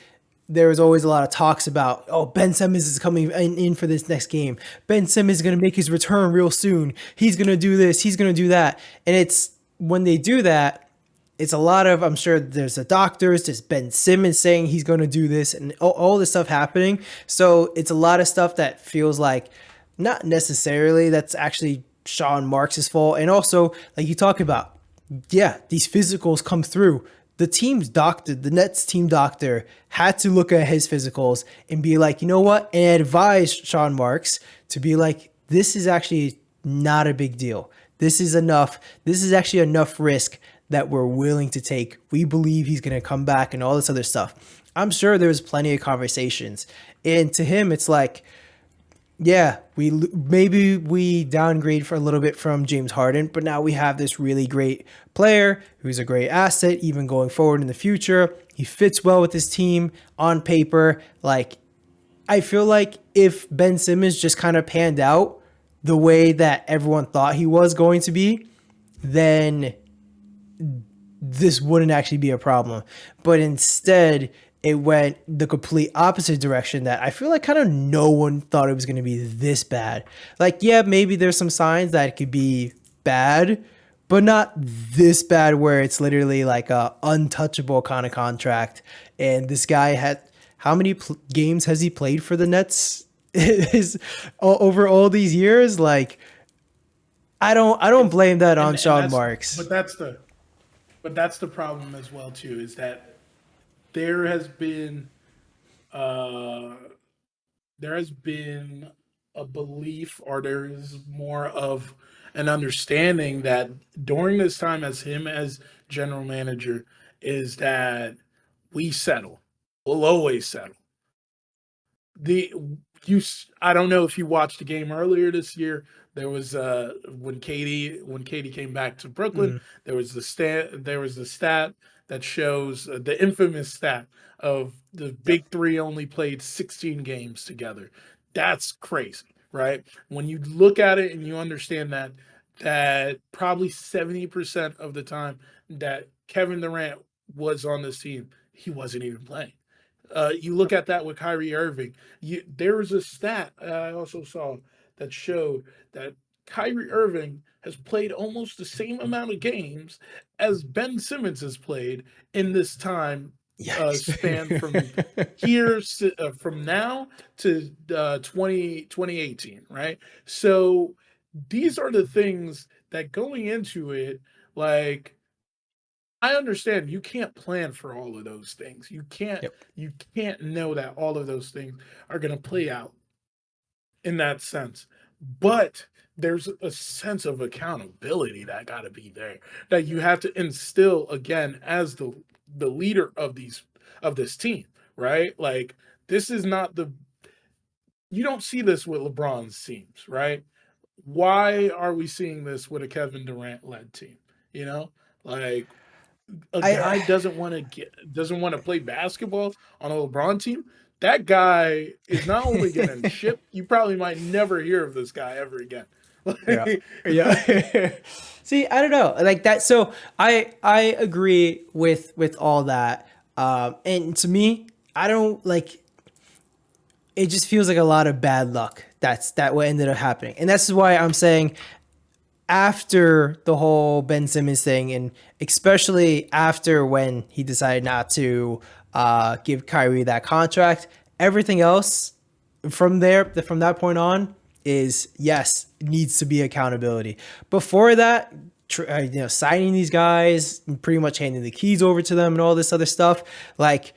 there was always a lot of talks about, oh, Ben Simmons is coming in for this next game. Ben Simmons is going to make his return real soon. He's going to do this. He's going to do that. And it's when they do that, it's a lot of, I'm sure there's the doctors, there's Ben Simmons saying he's going to do this and all this stuff happening. So it's a lot of stuff that feels like not necessarily that's actually Sean Marks' fault. And also, like you talk about, yeah, these physicals come through. The team's doctor, the Nets team doctor, had to look at his physicals and be like, you know what? And advise Sean Marks to be like, this is actually not a big deal. This is enough. This is actually enough risk that we're willing to take. We believe he's going to come back and all this other stuff. I'm sure there was plenty of conversations. And to him, it's like, yeah, maybe we downgrade for a little bit from James Harden, but now we have this really great player who's a great asset even going forward in the future. He fits well with his team on paper. Like I feel like if Ben Simmons just kind of panned out the way that everyone thought he was going to be, then this wouldn't actually be a problem. But instead, it went the complete opposite direction that I feel like kind of no one thought it was going to be this bad. Like, yeah, maybe there's some signs that it could be bad, but not this bad where it's literally like a untouchable kind of contract. And this guy had how many games has he played for the Nets? Is over all these years? Like, I don't It's blame that on and Sean that's Marks. but that's the problem as well too is that there has been uh there has been a belief or there is more of an understanding that during this time as him as general manager is that we settle. We'll always settle. The you I don't know if you watched the game earlier this year. There was when Katie came back to Brooklyn, Mm, there was the stat that shows the infamous stat of the yep. big three only played 16 games together. That's crazy, right? When you look at it and you understand that probably 70% of the time that Kevin Durant was on this team, he wasn't even playing. You look at that with Kyrie Irving. There was a stat I also saw that showed that Kyrie Irving has played almost the same amount of games as Ben Simmons has played in this time Yikes. span from now to 2018, right? So these are the things that going into it, like I understand you can't plan for all of those things. Yep. You can't know that all of those things are going to play out in that sense. But there's a sense of accountability that got to be there that you have to instill again as the leader of this team, right? Like this is not the you don't see this with LeBron's teams, right? Why are we seeing this with a Kevin Durant led team? You know, like a I guy doesn't want to play basketball on a LeBron team, that guy is not only getting shipped, you probably might never hear of this guy ever again. Yeah. Yeah. See, I don't know. Like that, so I agree with all that. And to me, I don't like it just feels like a lot of bad luck. That what ended up happening. And that's why I'm saying after the whole Ben Simmons thing, and especially after when he decided not to give Kyrie that contract, everything else from that point on, is yes, needs to be accountability. Before that, signing these guys, pretty much handing the keys over to them, and all this other stuff, like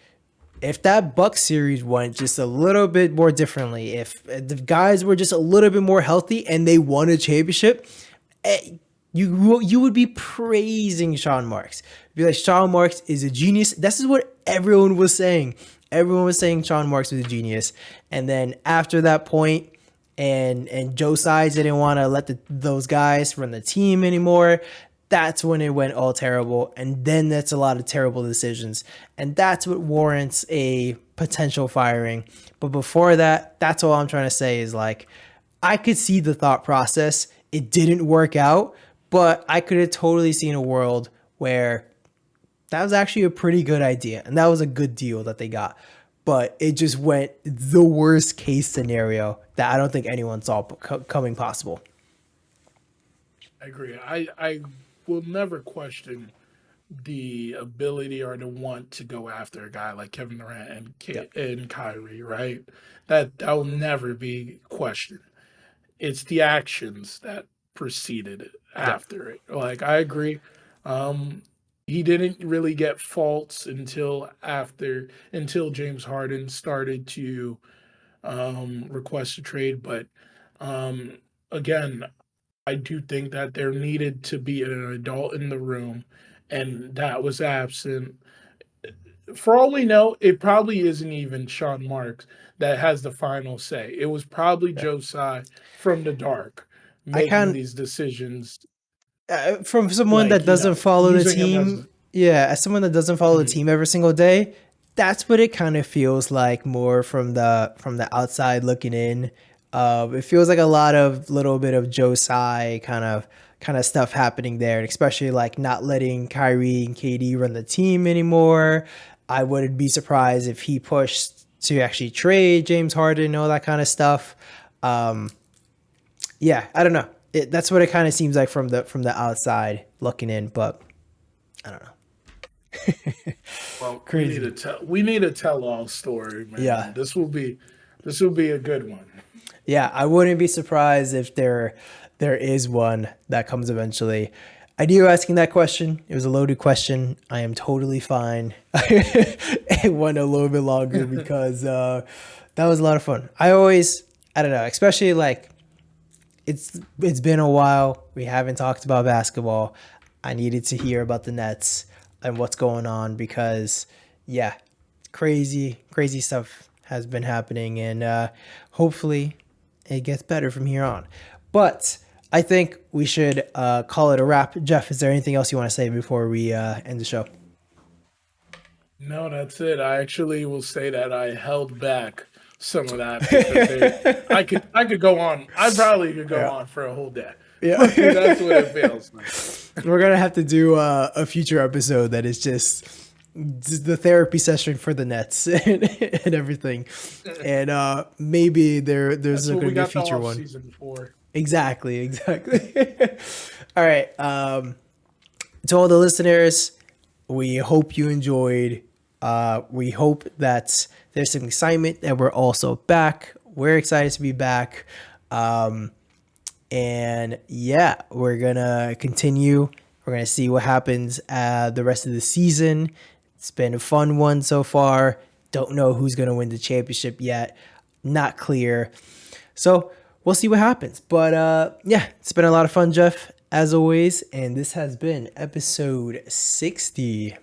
if that Buck series went just a little bit more differently, if the guys were just a little bit more healthy and they won a championship, you would be praising Sean Marks. Be like, Sean Marks is a genius. This is what everyone was saying. Everyone was saying Sean Marks was a genius. And then after that point, and Joe Sides didn't want to let those guys run the team anymore. That's when it went all terrible. And then that's a lot of terrible decisions. And that's what warrants a potential firing. But before that, that's all I'm trying to say is like, I could see the thought process. It didn't work out, but I could have totally seen a world where that was actually a pretty good idea. And that was a good deal that they got. But it just went the worst case scenario that I don't think anyone saw coming possible. I agree. I will never question the ability or the want to go after a guy like Kevin Durant Yep. and Kyrie, right? That will never be questioned. It's the actions that preceded it Yep. after it. Like I agree. Um, he didn't really get faults until James Harden started to request a trade. But um, again, I do think that there needed to be an adult in the room, and that was absent. For all we know, it probably isn't even Sean Marks that has the final say. It was probably Yeah. Joe Tsai from the dark I making can't these decisions, from someone like, that doesn't follow the using him team. as. Yeah, as someone that doesn't follow the Mhm. team every single day, that's what it kind of feels like more from the outside looking in. It feels like a lot of little bit of Josai kind of stuff happening there, and especially like not letting Kyrie and KD run the team anymore. I wouldn't be surprised if he pushed to actually trade James Harden and all that kind of stuff. Um, yeah, I don't know. That's what it kind of seems like from the outside looking in, but I don't know. Well, Crazy. we need a tell all story, Yeah. man. This will be a good one. Yeah, I wouldn't be surprised if there is one that comes eventually. I knew you were asking that question. It was a loaded question. I am totally fine. It went a little bit longer because that was a lot of fun. I don't know, especially like it's been a while. We haven't talked about basketball. I needed to hear about the Nets and what's going on because yeah, crazy stuff has been happening, and hopefully it gets better from here on. But I think we should call it a wrap. Jeff, is there anything else you want to say before we end the show? No, that's it. I actually will say that I held back some of that because I could go on. I probably could go Yeah. on for a whole day. Yeah. That's what it feels like. We're gonna have to do a future episode that is just the therapy session for the Nets and everything, and maybe there's That's what going we to be a got the future off one. season for. Exactly. All right. To all the listeners, we hope you enjoyed. We hope that there's some excitement that we're also back. We're excited to be back. And yeah, we're gonna continue. We're gonna see what happens the rest of the season. It's been a fun one so far. Don't know who's gonna win the championship yet. Not clear. So we'll see what happens. But yeah, it's been a lot of fun, Jeff, as always. And this has been episode 60.